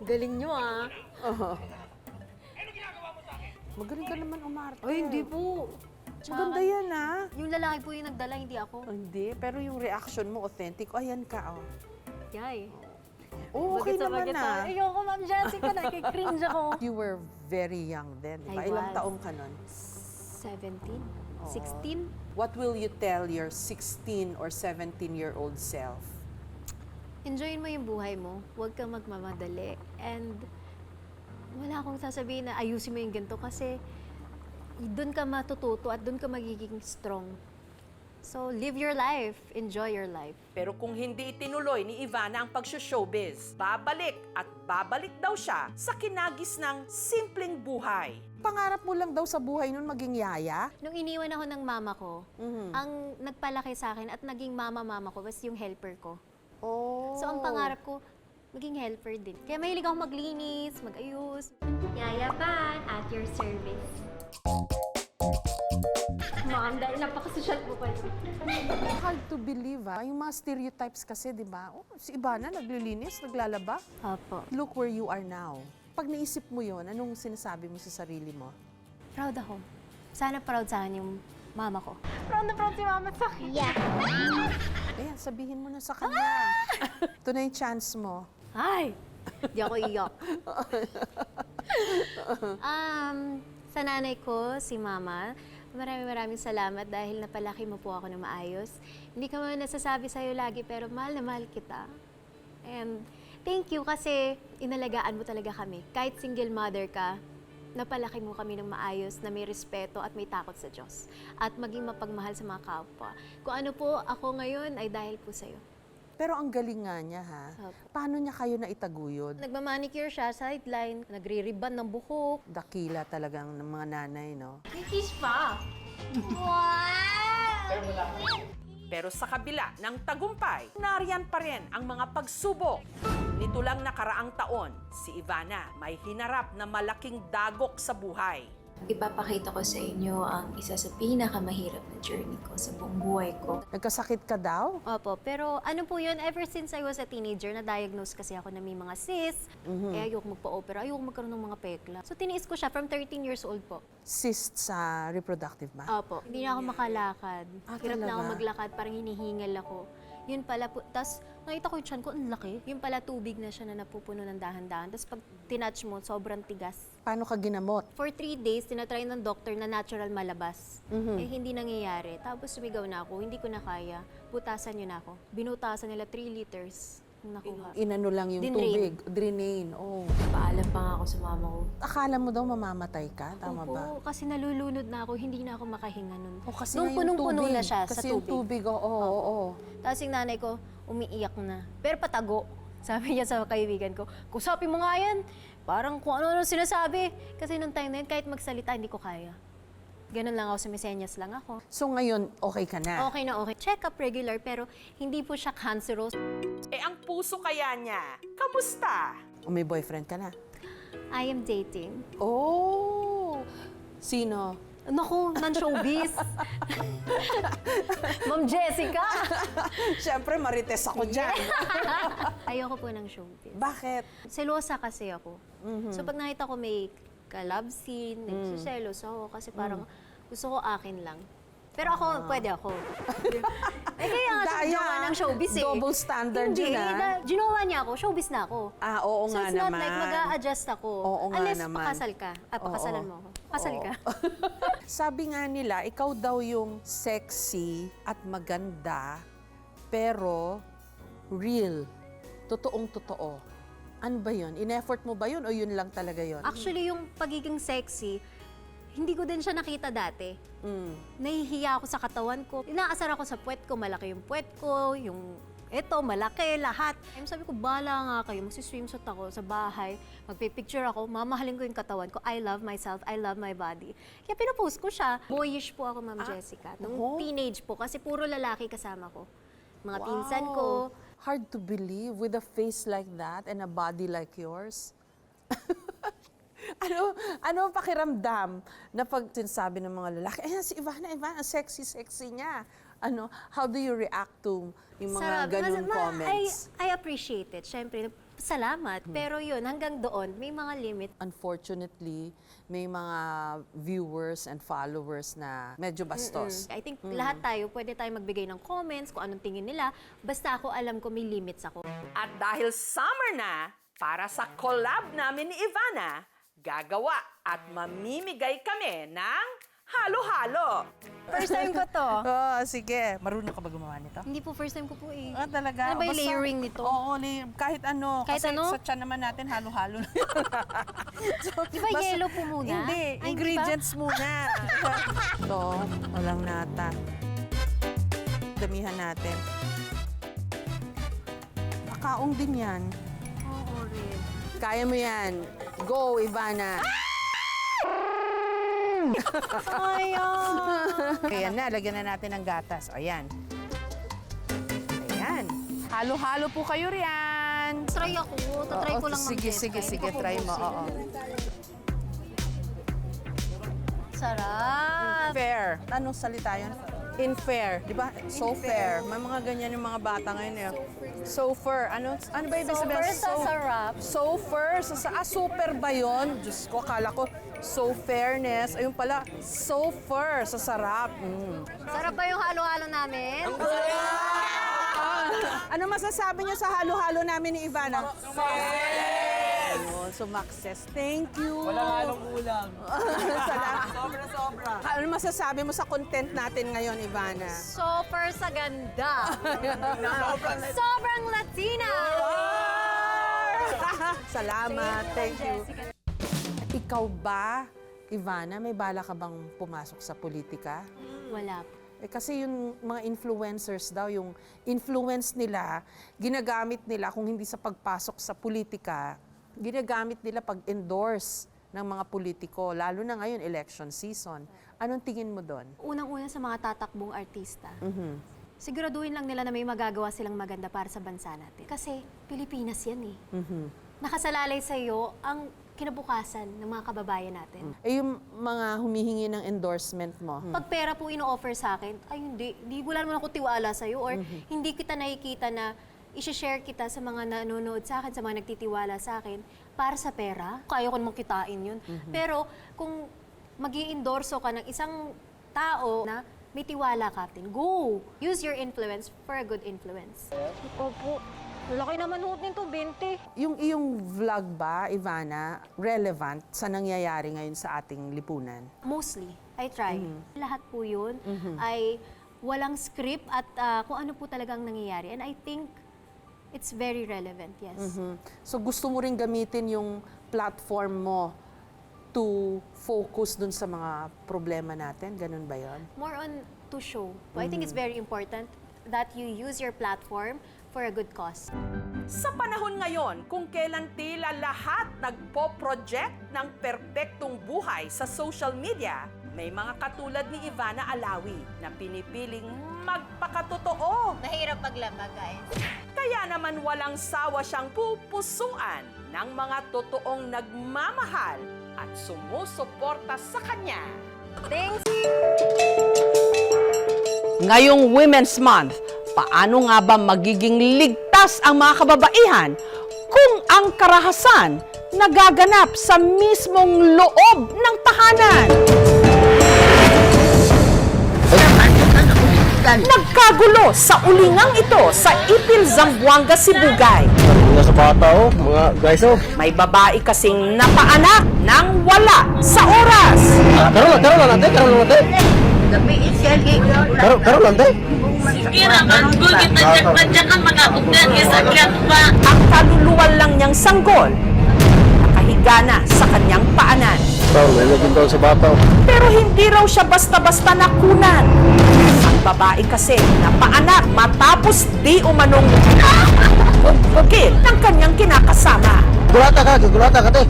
Galing nyo ah. Magaling ka naman umarte. Ay, hindi po. Maganda yan ah. Yung lalaki po yung nagdala, hindi ako. Hindi, pero yung reaction mo authentic. O, ayan ka, oh. Yay. Oh, okay naman na. Ayoko, Ma'am Jessica, nakikringe ako. You were very young then, di ba? I Ilang was. taong ka nun? 17? 16? What will you tell your 16 or 17-year-old self? Enjoyin mo yung buhay mo. Huwag kang magmamadali. And wala akong sasabihin na ayusin mo yung ganito kasi doon ka matututo at doon ka magiging strong. So, live your life. Enjoy your life. Pero kung hindi itinuloy ni Ivana ang pag-showbiz, babalik at babalik daw siya sa kinagis ng simpleng buhay. Pangarap mo lang daw sa buhay nun maging yaya? Nung iniwan ako ng mama ko, ang nagpalaki sa akin at naging mama-mama ko was yung helper ko. Oh. So, ang pangarap ko, maging helper din. Kaya mahilig ako maglinis, mag-ayos. Yaya Pan, at your service. Ma'am, dahil napakasosyal po pa yun. Hard to believe, ha? Yung mga stereotypes kasi, di ba? Oh, si Ivana, naglilinis, naglalaba. Opo. Look where you are now. Pag naisip mo yon, anong sinasabi mo sa sarili mo? Proud ako. Sana proud sa akin yung mama ko. Proud na proud si mama sa akin. Yeah. Ayan, sabihin mo na sa kanya. Ito na yung chance mo. Ay! Di ako iyak. Sa nanay ko, si mama, maraming salamat dahil napalaki mo po ako na maayos. Hindi ka man nasasabi sa'yo lagi, pero mahal na mahal kita. And thank you kasi inalagaan mo talaga kami. Kahit single mother ka, napalaki mo kami ng maayos, na may respeto at may takot sa Diyos. At maging mapagmahal sa mga kapwa. Kung ano po ako ngayon ay dahil po sa'yo. Pero ang galing nga niya, ha? Paano niya kayo naitaguyod? Nagmamanicure siya, sideline, nagre-ribbon ng buhok. Dakila talagang ng mga nanay, no? May kiss pa. Wow! Pero sa kabila ng tagumpay, nariyan pa rin ang mga pagsubok. Nito lang nakaraang taon, si Ivana may hinarap na malaking dagok sa buhay. Ipapakita ko sa inyo ang isa sa pinakamahirap na journey ko sa buong buhay ko. Nagkasakit ka daw? Opo, pero ano po yun, ever since I was a teenager, na-diagnose kasi ako na may mga cysts, kaya ayoko magpa-opera, ayoko magkaroon ng mga pekla. So tiniis ko siya from 13 years old po. Cyst sa reproductive ba? Opo, hindi na ako makalakad. Hirap na ako talaga? maglakad, parang hinihingal ako. Yun pala po, tas nakita ko yung tiyan ko, ang laki. Yun pala tubig na siya na napupuno ng dahan-dahan. Tapos pag tinouch mo, sobrang tigas. Paano ka ginamot? For 3 days, tinatry ng doctor na natural malabas. Eh, hindi nangyayari. Tapos sumigaw na ako, hindi ko na kaya. Butasan yun ako. Binutasan nila 3 liters. Nakuha. Inano lang yung Dinrain. tubig. Drain. Oh. Paalam pa nga ako sa mama ko. Akala mo daw mamamatay ka? Tama ba? Oo, kasi nalulunod na ako, hindi na ako makahinga nun. Kasi Nung nga yung punong-puno tubig. na siya Kasi sa yung tubig. oo. Tapos yung nanay ko, umiiyak na. Pero patago. Sabi niya sa kaibigan ko, kusapin mo nga yan. Parang kung ano-ano sinasabi. Kasi nung time na yun, kahit magsalita, hindi ko kaya. Ganun lang ako, sumisenyas lang ako. So ngayon, okay ka na? Okay na okay. Check up regular, pero hindi po siya cancerous. Ang puso kaya niya, kamusta? O may boyfriend ka na? I am dating. Oh! Sino? Naku, non-showbiz. Ma'am Jessica! Siyempre, marites ako dyan. Ayoko po ng showbiz. Bakit? Selosa kasi ako. So pag nakita ko may ka-love scene, nagsiselos ako kasi parang gusto ko akin lang. Pero ako, pwede ako. Eh kaya nga siya ginawa ng showbiz eh. Double standard Hindi, yun ginawa niya ako, showbiz na ako. Oo So nga it's naman. not like mag-a-adjust ako. Oo nga Unless naman. pakasal ka. Pakasalan mo ako. Pakasal ka. Sabi nga nila, ikaw daw yung sexy at maganda, pero real. Totoong totoo. Ano ba yun? In-effort mo ba yun o yun lang talaga yun? Actually, yung pagiging sexy, hindi ko din siya nakita dati. Nahihiya ako sa katawan ko. Inaasar ako sa puwet ko, malaki yung puwet ko, yung ito, malaki, lahat. Sabi ko, bahala nga kayo, magsiswimsuit ako sa bahay, magpipicture ako, mamahalin ko yung katawan ko. I love myself, I love my body. Kaya pinapost ko siya. Boyish po ako, Ma'am Jessica. Nung teenage po, kasi puro lalaki kasama ko. Mga pinsan ko. Hard to believe with a face like that and a body like yours. Ano ang pakiramdam na pag sinasabi ng mga lalaki, si Ivana, ang sexy niya. How do you react to yung mga ganun comments? I appreciate it. Siyempre, salamat. Pero yun, hanggang doon, may mga limit. Unfortunately, may mga viewers and followers na medyo bastos. I think lahat tayo, pwede tayo magbigay ng comments kung anong tingin nila. Basta ako, alam ko may limits ako. At dahil summer na, para sa collab namin ni Ivana, gagawa at mamimigay kami ng halo-halo. First time ko to. Sige. Marunong ka ba gumawa nito? Hindi po, first time ko po eh. Talaga? Ano ba yung layering nito? Oo, kahit ano. Kahit kasi ano? sa tiyan naman natin, halo-halo na. Di ba yellow po muna? Hindi, Ay, ingredients muna. Ito, walang nata. Damihan natin. Makaong din yan. Oo, rin. Kaya mo yan. Go, Ivana. Ayan na, lagyan na natin ng gatas. Ayan. Ayan. Halo-halo po kayo riyan. Try ako. Tatry ko lang, Ma'am Jessica. Sige, try mo. Oo. Sarap. Fair. Anong salita yun? In fair. Di ba? So fair. May mga ganyan yung mga bata ngayon eh. So fair. Ano ba ibig sabihin? Super sa sarap. So fair. Super ba yun? Diyos ko, akala ko so fairness. Ayun pala, so fair sa sarap. Sarap ba yung halo-halo namin? Ano masasabi niyo sa halo-halo namin ni Ivana? Sumakses. Thank you. Walang halong ulam. Sobra-sobra. Ano masasabi mo sa content natin ngayon, Ivana? Super sa ganda. Sobrang Latina. Salamat. Thank you. Ikaw ba, Ivana, may bala ka bang pumasok sa politika? Wala po. Kasi yung mga influencers daw, yung influence nila, ginagamit nila kung hindi sa pagpasok sa politika, ginagamit nila pag-endorse ng mga politiko, lalo na ngayon, election season. Anong tingin mo doon? Unang-una sa mga tatakbong artista. siguraduhin lang nila na may magagawa silang maganda para sa bansa natin. Kasi Pilipinas yan eh. Nakasalalay sa iyo ang kinabukasan ng mga kababayan natin. Eh yung mga humihingi ng endorsement mo? Pag pera po ino-offer sa akin, ay hindi wala naman ako tiwala sa iyo or hindi kita nakikita na i-share kita sa mga nanonood sa akin, sa mga nagtitiwala sa akin, para sa pera. Kaya ko namang kitain yun. Pero kung mag-i-endorso ka ng isang tao na may tiwala ka din, go! Use your influence for a good influence. Opo. Laki naman ho nito, 20. Yung iyong vlog ba, Ivana, relevant sa nangyayari ngayon sa ating lipunan? Mostly, I try. Lahat po yun ay walang script at kung ano po talagang nangyayari. And I think it's very relevant, yes. So gusto mo rin gamitin yung platform mo to focus dun sa mga problema natin? Ganun ba yun? More on to show. I think it's very important that you use your platform for a good cause. Sa panahon ngayon, kung kailan tila lahat nagpo-project ng perpektong buhay sa social media, may mga katulad ni Ivana Alawi na pinipiling magpakatotoo. Mahirap maglaba, guys. Kaya naman walang sawa siyang pupusuan ng mga totoong nagmamahal at sumusuporta sa kanya. Thanks! Ngayong Women's Month, paano nga ba magiging ligtas ang mga kababaihan kung ang karahasan nagaganap sa mismong loob ng tahanan? Nagkagulo sa ulingang ito sa Ipil, Zamboanga, Sibugay. Sa bata mga guys May babae kasing napaanak nang wala sa oras. Karoon lang natin. Ang kaluluwa lang niyang sanggol, nakahiga na sa kanyang paanan. Sa bata. Pero hindi raw siya basta-basta nakunan. Ang babae kasi napaanak matapos di umanong bugil ng kanyang kinakasama. Gulata ka te.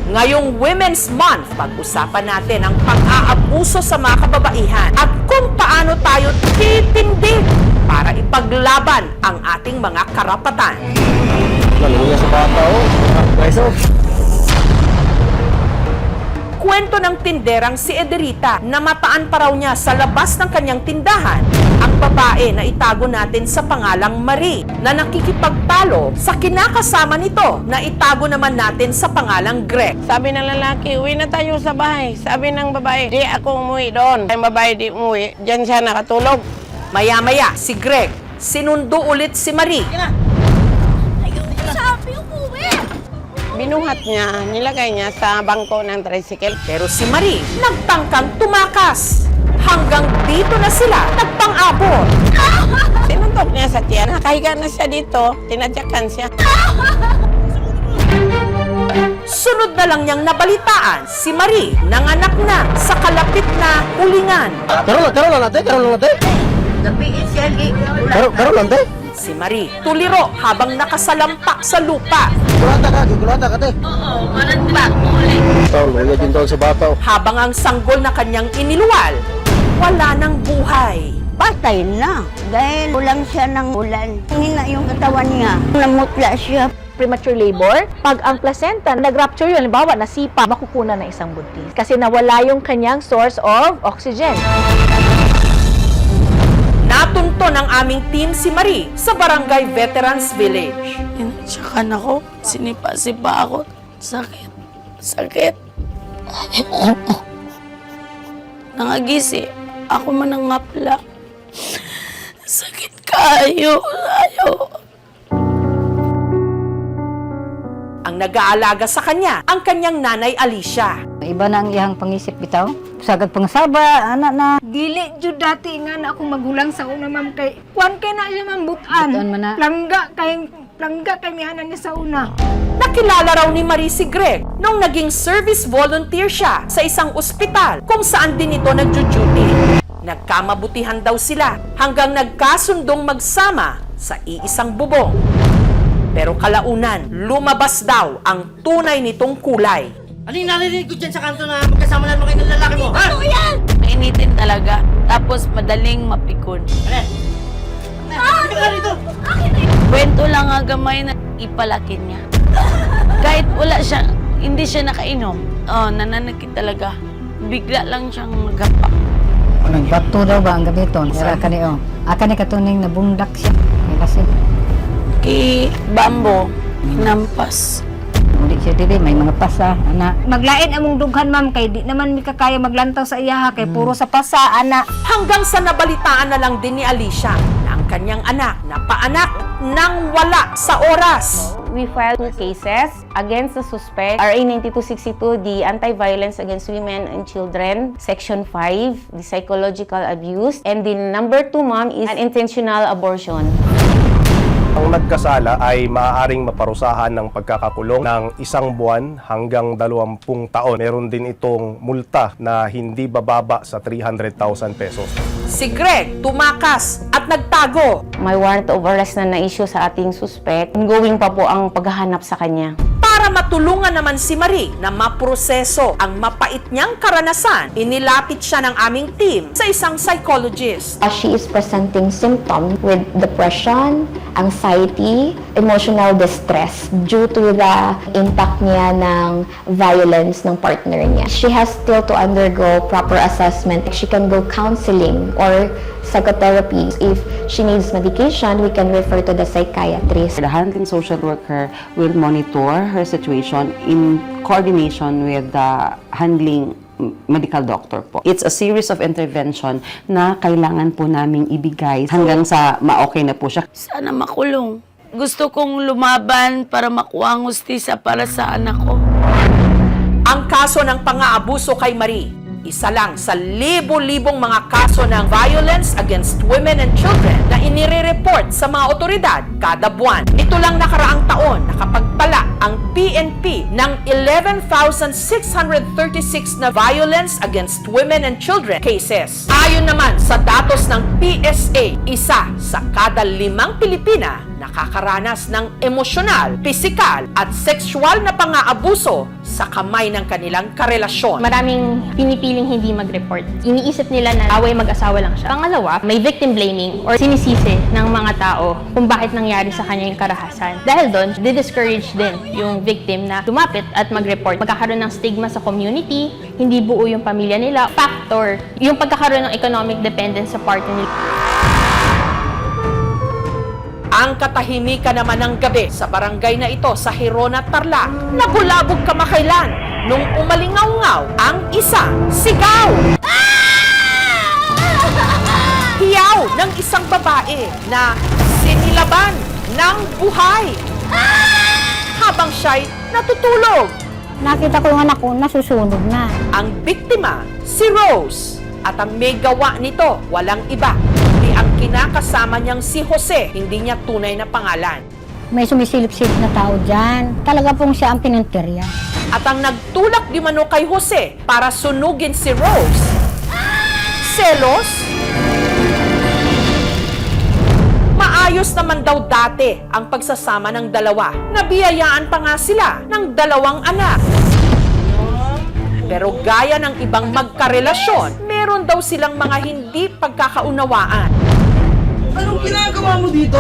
Ngayong Women's Month, pag-usapan natin ang pang-aabuso sa mga kababaihan at kung paano tayo titindig para ipaglaban ang ating mga karapatan. Naluya sa bata guys Kwento ng tinderang si Ederita na mataan pa raw niya sa labas ng kanyang tindahan ang babae na itago natin sa pangalang Marie na nakikipagtalo sa kinakasama nito na itago naman natin sa pangalang Greg. Sabi ng lalaki, uwi na tayo sa bahay. Sabi ng babae, di ako umuwi doon. Ang babae di umuwi, diyan siya nakatulog. Maya-maya si Greg sinundo ulit si Marie. Sabi umuwi! Binuhat niya, nilagay niya sa bangko ng tricycle. Pero si Marie nagtangkang tumakas. Hanggang dito na sila nagpang-abot. Sinuntok niya sa tiyan. Nakahiga na siya dito, tinadyakan siya. Sunod na lang niyang nabalitaan, si Marie nanganak na sa kalapit na ulingan. Karoon lang natin. Karoon lang te. Si Marie tuliro habang nakasalampak sa lupa. Gulata ka te. Naluya din daw sa bata. Habang ang sanggol na kanyang iniluwal, wala ng buhay. Patay na dahil ulang siya ng ulan. Hina yung katawan niya. Namutla siya. Premature labor, pag ang placenta nag-rupture yun, halimbawa nasipa, makukunan ng isang buntis. Kasi nawala yung kanyang source of oxygen. Natunto ng aming team si Marie sa Barangay Veterans Village. Inatsakan ako, sinipa-sipa ako. Sakit. Nangagisi, ako manangapla. Sakit kayo, Ang nag-aalaga sa kanya, ang kanyang nanay Alicia. Iba na ang iyang pangisip bitaw. Sagad pangsaba, anak na. Dili jud dati nga na akong magulang sa una, ma'am, kay kuan kay na siya, ma'am, butan. Butan man na. Langga kay mihanan niya sa una. Nakilala raw ni Marie si Greg nung naging service volunteer siya sa isang ospital kung saan din ito nagjo-duty. Nagkamabutihan daw sila hanggang nagkasundong magsama sa iisang bubong. Pero kalaunan, lumabas daw ang tunay nitong kulay. Ano yung narinig ko dyan sa kanto na magkasama naman kayo ng lalaki mo, ha? Mainitin talaga. Tapos madaling mapikon. Kwento lang nga gamay na ipalaki niya. Kahit wala siya, hindi siya nakainom. Nananakit talaga. Bigla lang siyang magapa. Nagbato daw ba ang gabi ito? Sira ka niyo. Aka ni katuning nabundak siya. Kasi Kay Bambo, nampas. hindi siya dili, may mga pasa, anak. Maglain among dughan, ma'am, kay di naman mi kakaya maglantaw sa iya, kay puro sa pasa, anak. Hanggang sa nabalitaan na lang din ni Alicia na ang kanyang anak napaanak nang wala sa oras. We filed 2 cases against the suspect. RA 9262, the Anti-Violence Against Women and Children. Section 5, the psychological abuse. And the number 2, ma'am, is an intentional abortion. Ang nagkasala ay maaaring maparusahan ng pagkakakulong ng 1 buwan hanggang 20 taon. Meron din itong multa na hindi bababa sa 300,000 pesos. Si Greg tumakas at nagtago. May warrant of arrest na na-issue sa ating suspect. Ongoing pa po ang paghahanap sa kanya. Para matulungan naman si Marie na maproseso ang mapait niyang karanasan, inilapit siya ng aming team sa isang psychologist. She is presenting symptoms with depression, anxiety, emotional distress due to the impact niya ng violence ng partner niya. She has still to undergo proper assessment. She can go counseling or psychotherapy. If she needs medication, we can refer to the psychiatrist. The handling social worker will monitor her situation in coordination with the handling medical doctor po. It's a series of intervention na kailangan po naming ibigay hanggang sa ma-okay na po siya. Sana makulong. Gusto kong lumaban para makuha ang hustisya para sa anak ko. Ang kaso ng pang-aabuso kay Marie, isa lang sa libo-libong mga kaso ng violence against women and children na inire-report sa mga otoridad kada buwan. Nito lang nakaraang taon, nakapagtala ang PNP ng 11,636 na violence against women and children cases. Ayon naman sa datos ng PSA, isa sa kada 5 Pilipina nakakaranas ng emosyonal, pisikal at sexual na pang-aabuso sa kamay ng kanilang karelasyon. Maraming pinipiling hindi mag-report. Iniisip nila na away mag-asawa lang siya. Pangalawa, may victim blaming or sinisisi ng mga tao kung bakit nangyari sa kanya yung karahasan. Dahil doon, di-discourage din yung victim na lumapit at mag-report. Magkakaroon ng stigma sa community, hindi buo yung pamilya nila. Factor, yung pagkakaroon ng economic dependence sa partner nila. Ang katahimikan naman ng gabi sa barangay na ito sa Hirona, Tarlac, nabulabog kamakailan nung umalingaw-ngaw ang isang sigaw. Hiyaw ng isang babae na sinilaban ng buhay habang siya'y natutulog. Nakita ko yung anak ko, nasusunog na. Ang biktima, si Rose, at ang may gawa nito, walang iba. Ang kinakasama niyang si Jose, hindi niya tunay na pangalan. May sumisilip-silip na tao dyan. Talaga pong siya ang pinuntirya. At ang nagtulak di mano kay Jose para sunugin si Rose, selos? Maayos naman daw dati ang pagsasama ng dalawa. Nabiyayaan pa nga sila ng 2 anak. Pero gaya ng ibang magkarelasyon, meron daw silang mga hindi pagkakaunawaan. Anong ginagawa mo dito?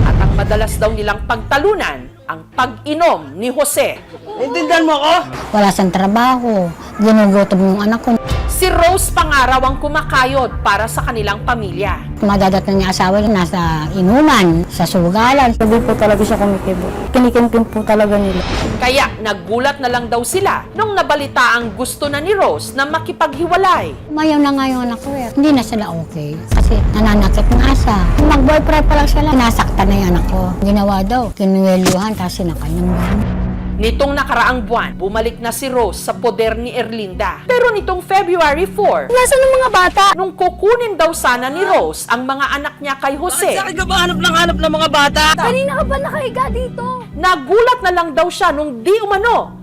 At ang madalas daw nilang pagtalunan, ang pag-inom ni Jose. Intindihan mo ako? Wala siyang trabaho. Ginugutom yung anak ko. Si Rose pangaraw ang kumakayod para sa kanilang pamilya. Madadating niya asawa niya nasa inuman, sa sugalan. Sabi po talaga siya kumikibo. Kinikintin po talaga nila. Kaya naggulat na lang daw sila nung nabalita ang gusto na ni Rose na makipaghiwalay. Mayaw na nga yung anak ko eh. Hindi na sila okay. Kasi nananakit nga siya. Mag-boyfriend pa lang sila. Nasaktan na yung anak ko. Ginawa daw. Kinuwelyuhan tapos sinakanyang. Nitong nakaraang buwan, bumalik na si Rose sa poder ni Erlinda. Pero nitong February 4, nasaan ang mga bata? Nung kukunin daw sana ni Rose ang mga anak niya kay Jose. Bakit ka ba hanap ng mga bata? Kanina ka ba nakahiga dito? Nagulat na lang daw siya nung di umano.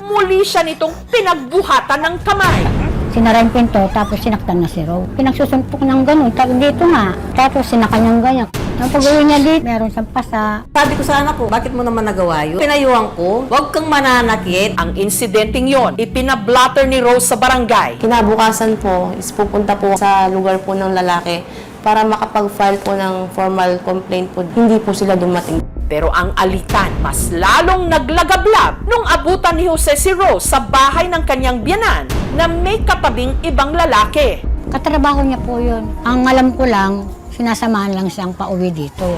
Muli siya nitong pinagbuhatan ng kamay. Sinara yung pinto, tapos sinaktan na si Rose. Pinagsusuntok ng ganun, tapos dito nga. Tapos sinakanyang ganyan. Ang pag-uwi niya dito, meron siyang pasa. Sabi ko sa anak ko, bakit mo naman nagawa yun? Pinayuhan ko, huwag kang mananakit. Ang insidenteng yon, ipinablatter ni Rose sa barangay. Kinabukasan po, is pupunta po sa lugar po ng lalaki para makapag-file po ng formal complaint po. Hindi po sila dumating. Pero ang alitan mas lalong naglagablab nung abutan ni Jose si Rose sa bahay ng kanyang biyanan na may katabing ibang lalaki. Katrabaho niya po yun. Ang alam ko lang, sinasamahan lang siyang pauwi dito.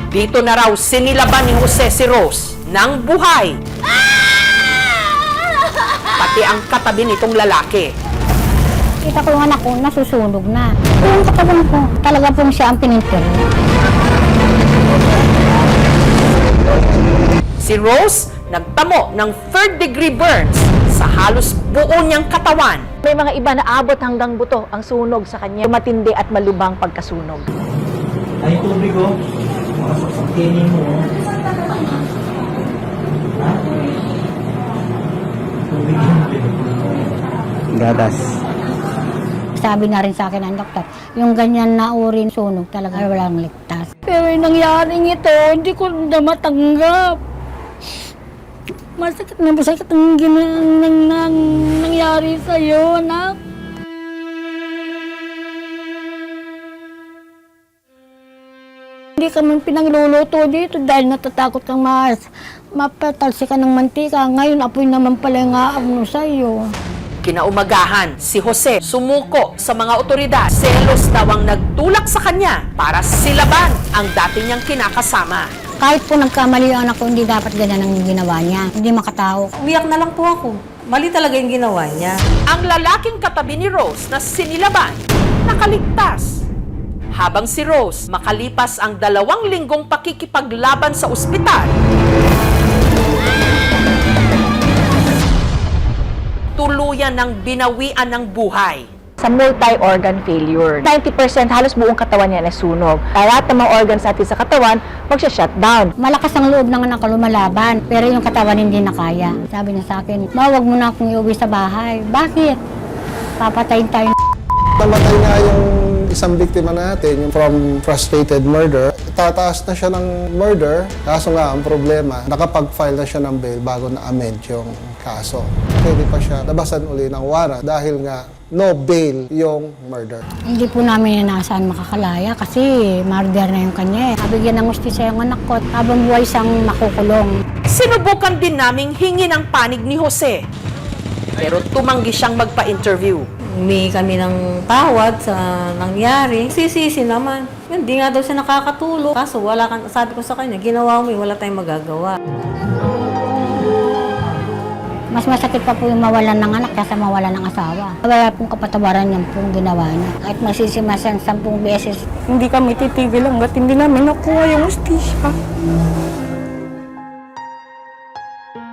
Dito na raw sinilaban ni Jose si Rose ng buhay. Pati ang katabi nitong lalaki. Kita ko yung anak ko, nasusunog na. Yung katawan ko, talaga pong siya ang pinintir. Si Rose nagtamo ng third-degree burns sa halos buo niyang katawan. May mga iba na abot hanggang buto ang sunog sa kanya. Matindi at malubhang pagkasunog. Ay, tubig oh. Makasaksakin mo oh. Ha? Tubig yun. Gatas. Sabi na rin sa akin ng doktor, yung ganyan na urin sunog talaga walang ligtas. Pero yung nangyaring ito, hindi ko na matanggap. Masakit ang nangyari sa'yo, anak. Hindi ka man pinagluluto dito dahil natatakot kang mapatalsi ka ng mantika. Ngayon, apoy naman pala yung aabno sa'yo. Kinaumagahan, si Jose sumuko sa mga otoridad. Selos daw ang nagtulak sa kanya para silaban ang dati niyang kinakasama. Kahit po nagkamali ang anak ko, hindi dapat ganyan ang ginawa niya. Hindi makatao. Umiyak na lang po ako. Mali talaga yung ginawa niya. Ang lalaking katabi ni Rose na sinilaban, nakaligtas. Habang si Rose makalipas ang 2 linggong pakikipaglaban sa ospital, tuluyan ng binawian ng buhay. Sa multi-organ failure, 90% halos buong katawan niya nasunog. Lahat ng mga organs natin sa katawan, magsha-shutdown. Malakas ang loob ng anak ko lumalaban, pero yung katawan hindi na kaya. Sabi niya sa akin, wag mo na akong iuwi sa bahay. Bakit? Papatayin tayo. Namatay nga yung isang biktima natin, yung from frustrated murder. Tataas na siya ng murder, kaso nga ang problema, nakapag-file na siya ng bail bago na-amend yung kaso. Pwede pa siya labasan uli ng warrant dahil nga no bail yung murder. Hindi po namin inaasahan makakalaya kasi murder na yung kanya. Nabigyan ng hustisya yung anak ko at habang buhay siyang makukulong. Sinubukan din naming hingi ng panig ni Jose. Pero tumanggi siyang magpa-interview. Humingi kami ng tawad sa nangyari. Sisisi naman. Hindi nga daw siya nakakatulog. Kaso sabi ko sa kanya, ginawa mo wala tayong magagawa. Mas masakit pa po yung mawalan ng anak kaysa mawalan ng asawa. Wala pong kapatawaran yung pong ginawa niya. Kahit masisimasan 10 beses, hindi kami titigil hanggat hindi namin nakuha yung hustisya.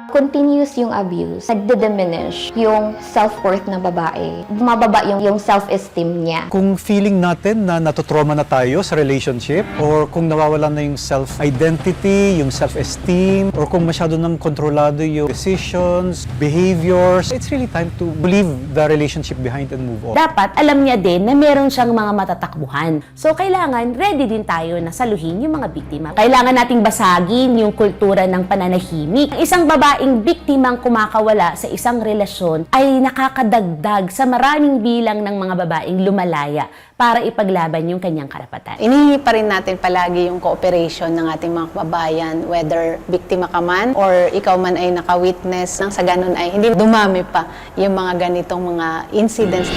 Continuous yung abuse, nagde-diminish yung self-worth ng babae. Bumababa yung self-esteem niya. Kung feeling natin na natutrauma na tayo sa relationship, or kung nawawalan na yung self-identity, yung self-esteem, or kung masyado nang kontrolado yung decisions, behaviors, it's really time to leave the relationship behind and move on. Dapat alam niya din na meron siyang mga matatakbuhan. So kailangan ready din tayo na saluhin yung mga biktima. Kailangan nating basagin yung kultura ng pananahimik. Isang babaeng biktimang kumakawala sa isang relasyon ay nakakadagdag sa maraming bilang ng mga babaeng lumalaya para ipaglaban yung kanyang karapatan. Inihingi pa rin natin palagi yung cooperation ng ating mga kababayan, whether biktima ka man or ikaw man ay naka-witness nang sa ganun ay hindi dumami pa yung mga ganitong mga incidents.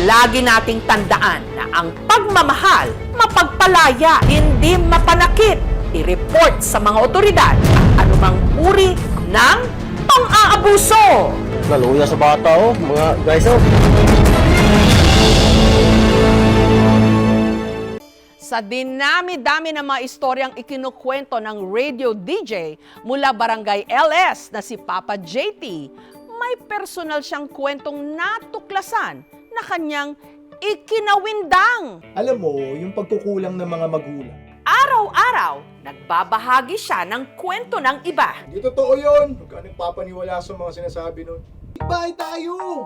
Lagi nating tandaan na ang pagmamahal, mapagpalaya, hindi mapanakit. I-report sa mga otoridad ang anumang uri ng pang-aabuso. Naluya sa bata oh, mga guys oh. Sa dinami-dami ng mga istoryang ikinukwento ng radio DJ mula Barangay LS na si Papa JT, may personal siyang kwentong natuklasan na kanyang ikinawindang. Alam mo, yung pagkukulang ng mga magulang. Araw-araw, nagbabahagi siya ng kwento ng iba. Hindi totoo yun. Huwag ka nagpapaniwala sa mga sinasabi nun. Bahay tayo!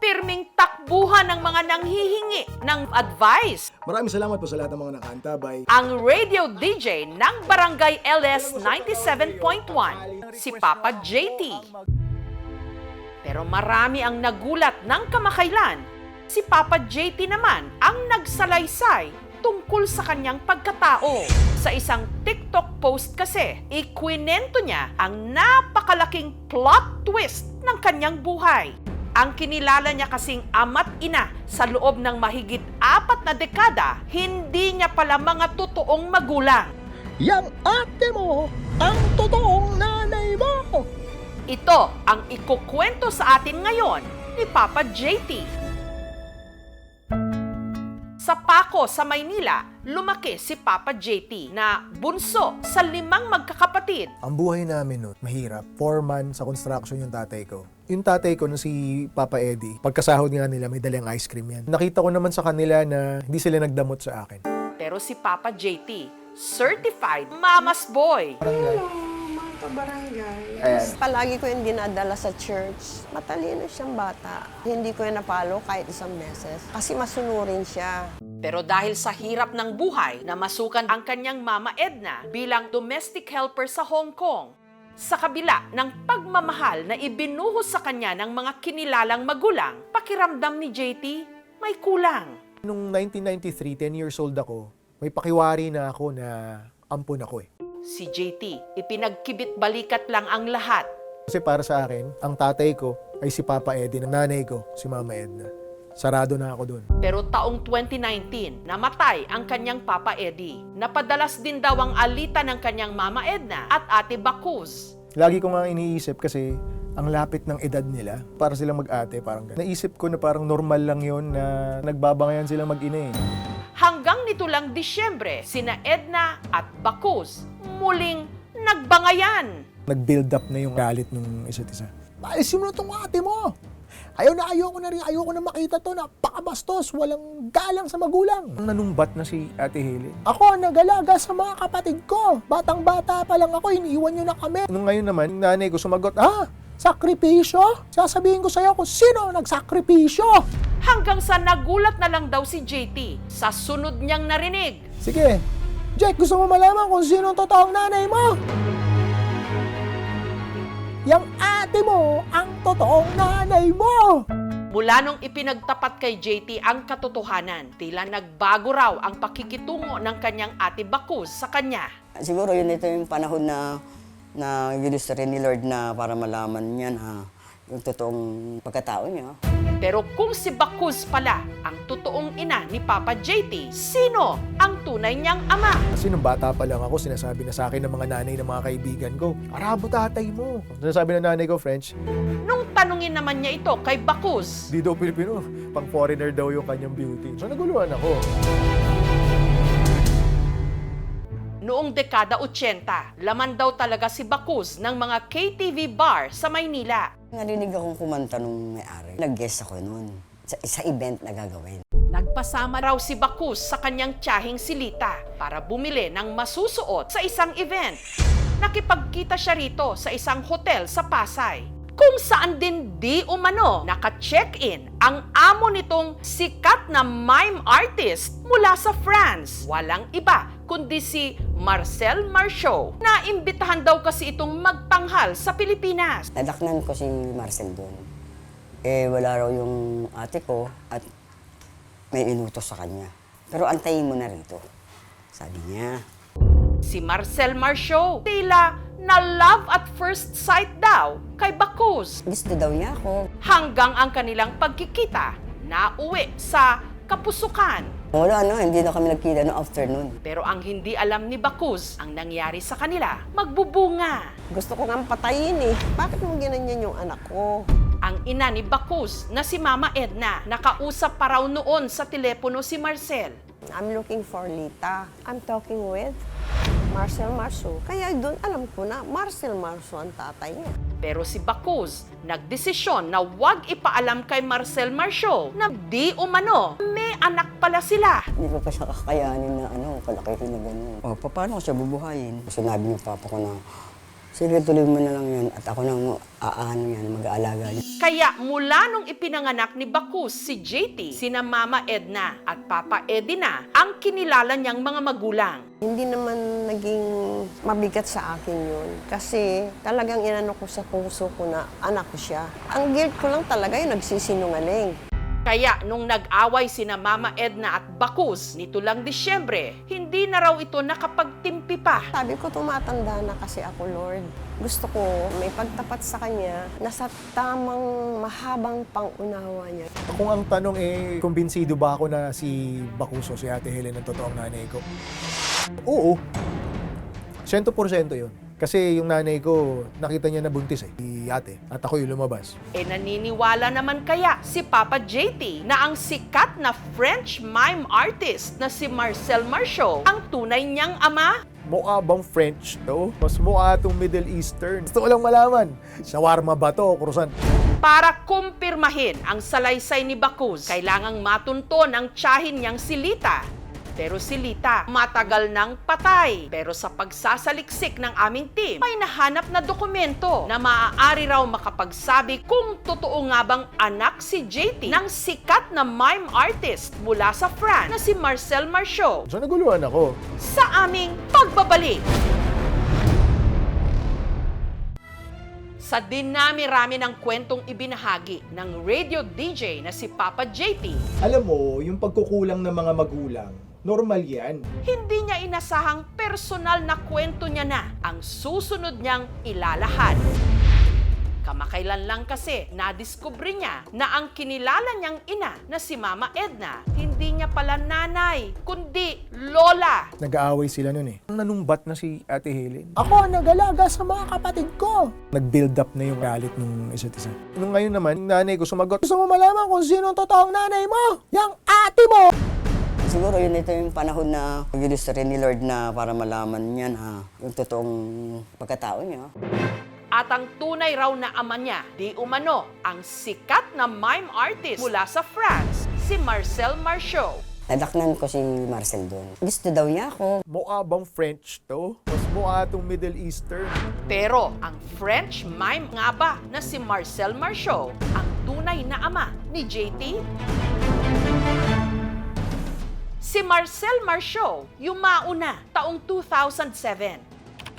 pirming takbuhan ng mga nanghihingi ng advice. Maraming salamat po sa lahat ng mga nakaantabay. Ang radio DJ ng Barangay LS 97.1, si Papa JT. Pero marami ang nagulat ng kamakailan. Si Papa JT naman ang nagsalaysay tungkol sa kanyang pagkatao. Sa isang TikTok post kasi, ikwinento niya ang napakalaking plot twist ng kanyang buhay. Ang kinilala niya kasing ama't ina sa loob ng mahigit 4 na dekada, hindi niya pala mga totoong magulang. Yang ate mo, ang totoong nanay mo. Ito ang ikukwento sa atin ngayon ni Papa JT. Sa Paco, sa Maynila, lumaki si Papa JT na bunso sa 5 magkakapatid. Ang buhay namin noon, mahirap. Foreman sa construction yung tatay ko. Yung tatay ko, si Papa Eddie, pagkasahod nga nila, may dalang ice cream yan. Nakita ko naman sa kanila na hindi sila nagdamot sa akin. Pero si Papa JT, certified mama's boy. Barangay. Palagi ko yung dinadala sa church. Matalino siyang bata. Hindi ko yung napalo kahit isang beses. Kasi masunurin siya. Pero dahil sa hirap ng buhay, namasukan ang kanyang mama Edna bilang domestic helper sa Hong Kong. Sa kabila ng pagmamahal na ibinuhos sa kanya ng mga kinilalang magulang, pakiramdam ni JT may kulang. Noong 1993, 10 years old ako, may pakiwari na ako na ampun ako eh. Si JT, ipinagkibit balikat lang ang lahat. Kasi para sa akin, ang tatay ko ay si Papa Eddie, ang nanay ko si Mama Edna. Sarado na ako dun. Pero taong 2019, namatay ang kanyang Papa Eddie. Napadalas din daw ang alita ng kanyang Mama Edna at Ate Bacuz. Lagi ko nga iniisip kasi ang lapit ng edad nila, para silang mag-ate, parang ganun. Naisip ko na parang normal lang yon na nagbabangayan silang mag-ina eh. Hanggang nito lang Disyembre, sina Edna at Bacuz muling nagbangayan. Nag-build up na yung galit ng isa't isa. Alisin mo na itong ate mo! Ayoko na makita to, napakabastos, walang galang sa magulang. Nanumbat na si Ate Helen. Ako ang nag-alaga sa mga kapatid ko. Batang-bata pa lang ako, iniiwan nyo na kami. Nung ngayon naman, yung nanay ko sumagot, sakripisyo? Sasabihin ko sa'yo kung sino nagsakripisyo. Hanggang sa nagulat na lang daw si JT sa sunod niyang narinig. Sige, Jack, gusto mo malaman kung sino ang totoong nanay mo? Yang ate mo ang totoong nanay mo! Mula nung ipinagtapat kay JT ang katotohanan, tila nagbago raw ang pakikitungo ng kanyang Ate Bacuz sa kanya. Siguro yun ito yung panahon na ginusto rin ni Lord na para malaman niya na yung totoong pagkatao niya. Pero kung si Bacuz pala ang totoong ina ni Papa JT, sino ang tunay niyang ama? Kasi nung bata pa lang ako, sinasabi na sa akin ng mga nanay ng mga kaibigan ko, Arabo tatay mo. Sinasabi ng nanay ko, French. Nung tanungin naman niya ito kay Bacuz, Di daw Pilipino, pang foreigner daw yung kanyang beauty. So naguluhan ako. noong dekada 80, laman daw talaga si Bacuz ng mga KTV bar sa Maynila. Narinig akong kumanta nung may-ari. Nag-guest ako noon sa event na gagawin. Nagpasama raw si Bacuz sa kanyang tiyahing si Lita para bumili ng masusuot sa isang event. Nakipagkita siya rito sa isang hotel sa Pasay, kung saan din di umano naka-check-in ang amo nitong sikat na mime artist mula sa France. Walang iba kundi si Marcel Marceau, na imbitahan daw kasi itong magtanghal sa Pilipinas. Nadaknan ko si Marcel doon. Wala raw yung ate ko at may inutos sa kanya. Pero antayin mo na rito, sabi niya. Si Marcel Marceau, tila na love at first sight daw kay Bacuz. Gusto daw niya ako. Hanggang ang kanilang pagkikita na uwi sa Kapusukan. Wala hindi na kami nagkita no afternoon. Pero ang hindi alam ni Bacuz, ang nangyari sa kanila, magbubunga. Gusto ko nga patayin eh. Bakit mo ginanyan yung anak ko? Ang ina ni Bacuz na si Mama Edna, nakausap pa raw noon sa telepono si Marcel. I'm looking for Lita. I'm talking with Marcel Marceau. Kaya doon alam ko na Marcel Marceau ang tatay niya. Pero si Bacuz nagdesisyon na huwag ipaalam kay Marcel Marceau na di umano may anak pala sila. Hindi ko pa siya kakayanin na kalaki na gano'n. Paano ko siya bubuhayin? Sinabi niya papa ko na Sige, tuloy mo na lang yun at ako nang aano yan, mag-aalaga niya. Kaya mula nung ipinanganak ni Bacus si JT, sina Mama Edna at Papa Eddie na ang kinilala niyang mga magulang. Hindi naman naging mabigat sa akin yun. Kasi talagang inano ko sa puso ko na anak ko siya. Ang guilt ko lang talaga yung nagsisinungaling. Kaya nung nag-away sina Mama Edna at Bacus nito lang Disyembre, hindi na raw ito nakapagtimpi pa. Sabi ko, tumatanda na kasi ako, Lord. Gusto ko may pagtapat sa Kanya na sa tamang mahabang pangunawa niya. Kung ang tanong kumbinsido ba ako na si Bacuso, si Ate Helen, ang totoong nanay ko? Oo. 100% yun. Kasi yung nanay ko, nakita niya na buntis si ate. At ako yung lumabas. Naniniwala naman kaya si Papa JT na ang sikat na French mime artist na si Marcel Marceau ang tunay niyang ama? Mukha bang French to? Mas mukha itong Middle Eastern. Gusto ko lang malaman, shawarma ba to o croissant? Para kumpirmahin ang salaysay ni Bacus, kailangang matunton ang tiyahin niyang si Lita. Pero si Lita, matagal nang patay. Pero sa pagsasaliksik ng aming team, may nahanap na dokumento na maaari raw makapagsabi kung totoo nga bang anak si JT ng sikat na mime artist mula sa France na si Marcel Marceau. So naguluhan ako. Sa aming pagbabalik. Sa dinami-rami ng kwentong ibinahagi ng radio DJ na si Papa JT, Alam mo, yung pagkukulang ng mga magulang, normal yan. hindi niya inasahang personal na kwento niya na ang susunod niyang ilalahad. Kamakailan lang kasi nadiskubre niya na ang kinilala niyang ina na si Mama Edna, hindi niya pala nanay, kundi lola. Nag-aaway sila nun Nanumbat na si Ate Helen. Ako ang nag-alaga sa mga kapatid ko. Nag-build up na yung galit ng isa't isa. Nung ngayon naman, yung nanay ko sumagot, gusto mo malaman kung sino ang totoong nanay mo? Yang ate mo! Siguro yun ito yung panahon na ginusto rin ni Lord na para malaman niya na yung totoong pagkatao niya. At ang tunay raw na ama niya, di umano, ang sikat na mime artist mula sa France, si Marcel Marceau. Nadaknan ko si Marcel doon. Gusto daw niya ako. Mukha bang French to? Mas mukha itong Middle Eastern. Pero ang French mime nga ba na si Marcel Marceau ang tunay na ama ni JT? Si Marcel Marceau, yung mauna, taong 2007.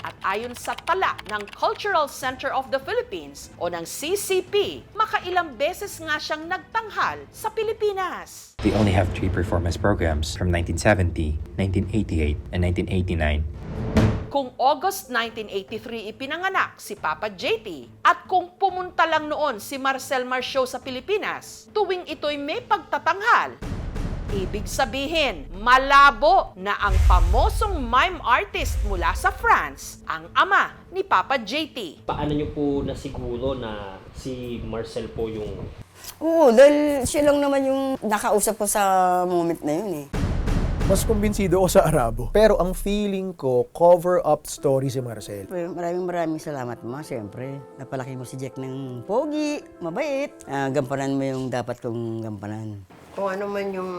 At ayon sa tala ng Cultural Center of the Philippines o ng CCP, makailang beses nga siyang nagtanghal sa Pilipinas. We only have 3 performance programs from 1970, 1988, and 1989. Kung August 1983 ipinanganak si Papa JT at kung pumunta lang noon si Marcel Marceau sa Pilipinas, tuwing ito'y may pagtatanghal, ibig sabihin, malabo na ang pamosong mime artist mula sa France ang ama ni Papa JT. Paano niyo po nasiguro na si Marcel po yung... Oo, dahil siya lang naman yung nakausap ko sa moment na yun Mas kumbinsido ako sa Arabo. Pero ang feeling ko, cover-up story si Marcel. Maraming salamat, Ma. Siyempre, napalaki mo si Jack ng pogi, mabait. Gampanan mo yung dapat kong gampanan. Kung ano man yung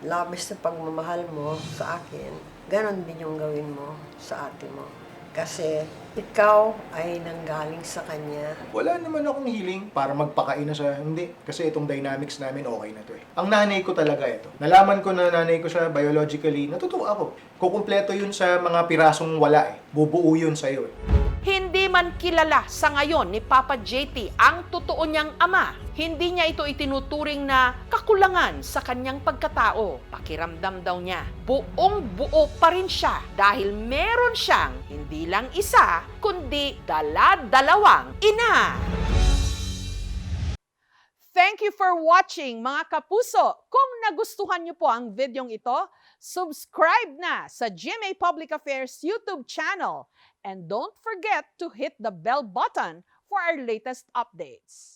labis na pagmamahal mo sa akin, ganon din yung gawin mo sa ate mo. Kasi ikaw ay nanggaling sa kanya. Wala naman akong hiling para magpakain na siya. Hindi. Kasi itong dynamics namin okay na to Ang nanay ko talaga ito. Nalaman ko na nanay ko siya biologically. Natutuwa ako. Kukumpleto yun sa mga pirasong wala Bubuo yun sa'yo Hindi man kilala sa ngayon ni Papa JT ang totoo niyang ama. Hindi niya ito itinuturing na kakulangan sa kanyang pagkatao. Pakiramdam daw niya, buong buo pa rin siya dahil meron siyang hindi lang isa, kundi dala-dalawang ina. Thank you for watching mga kapuso. Kung nagustuhan niyo po ang videong ito, subscribe na sa GMA Public Affairs YouTube channel. And don't forget to hit the bell button for our latest updates.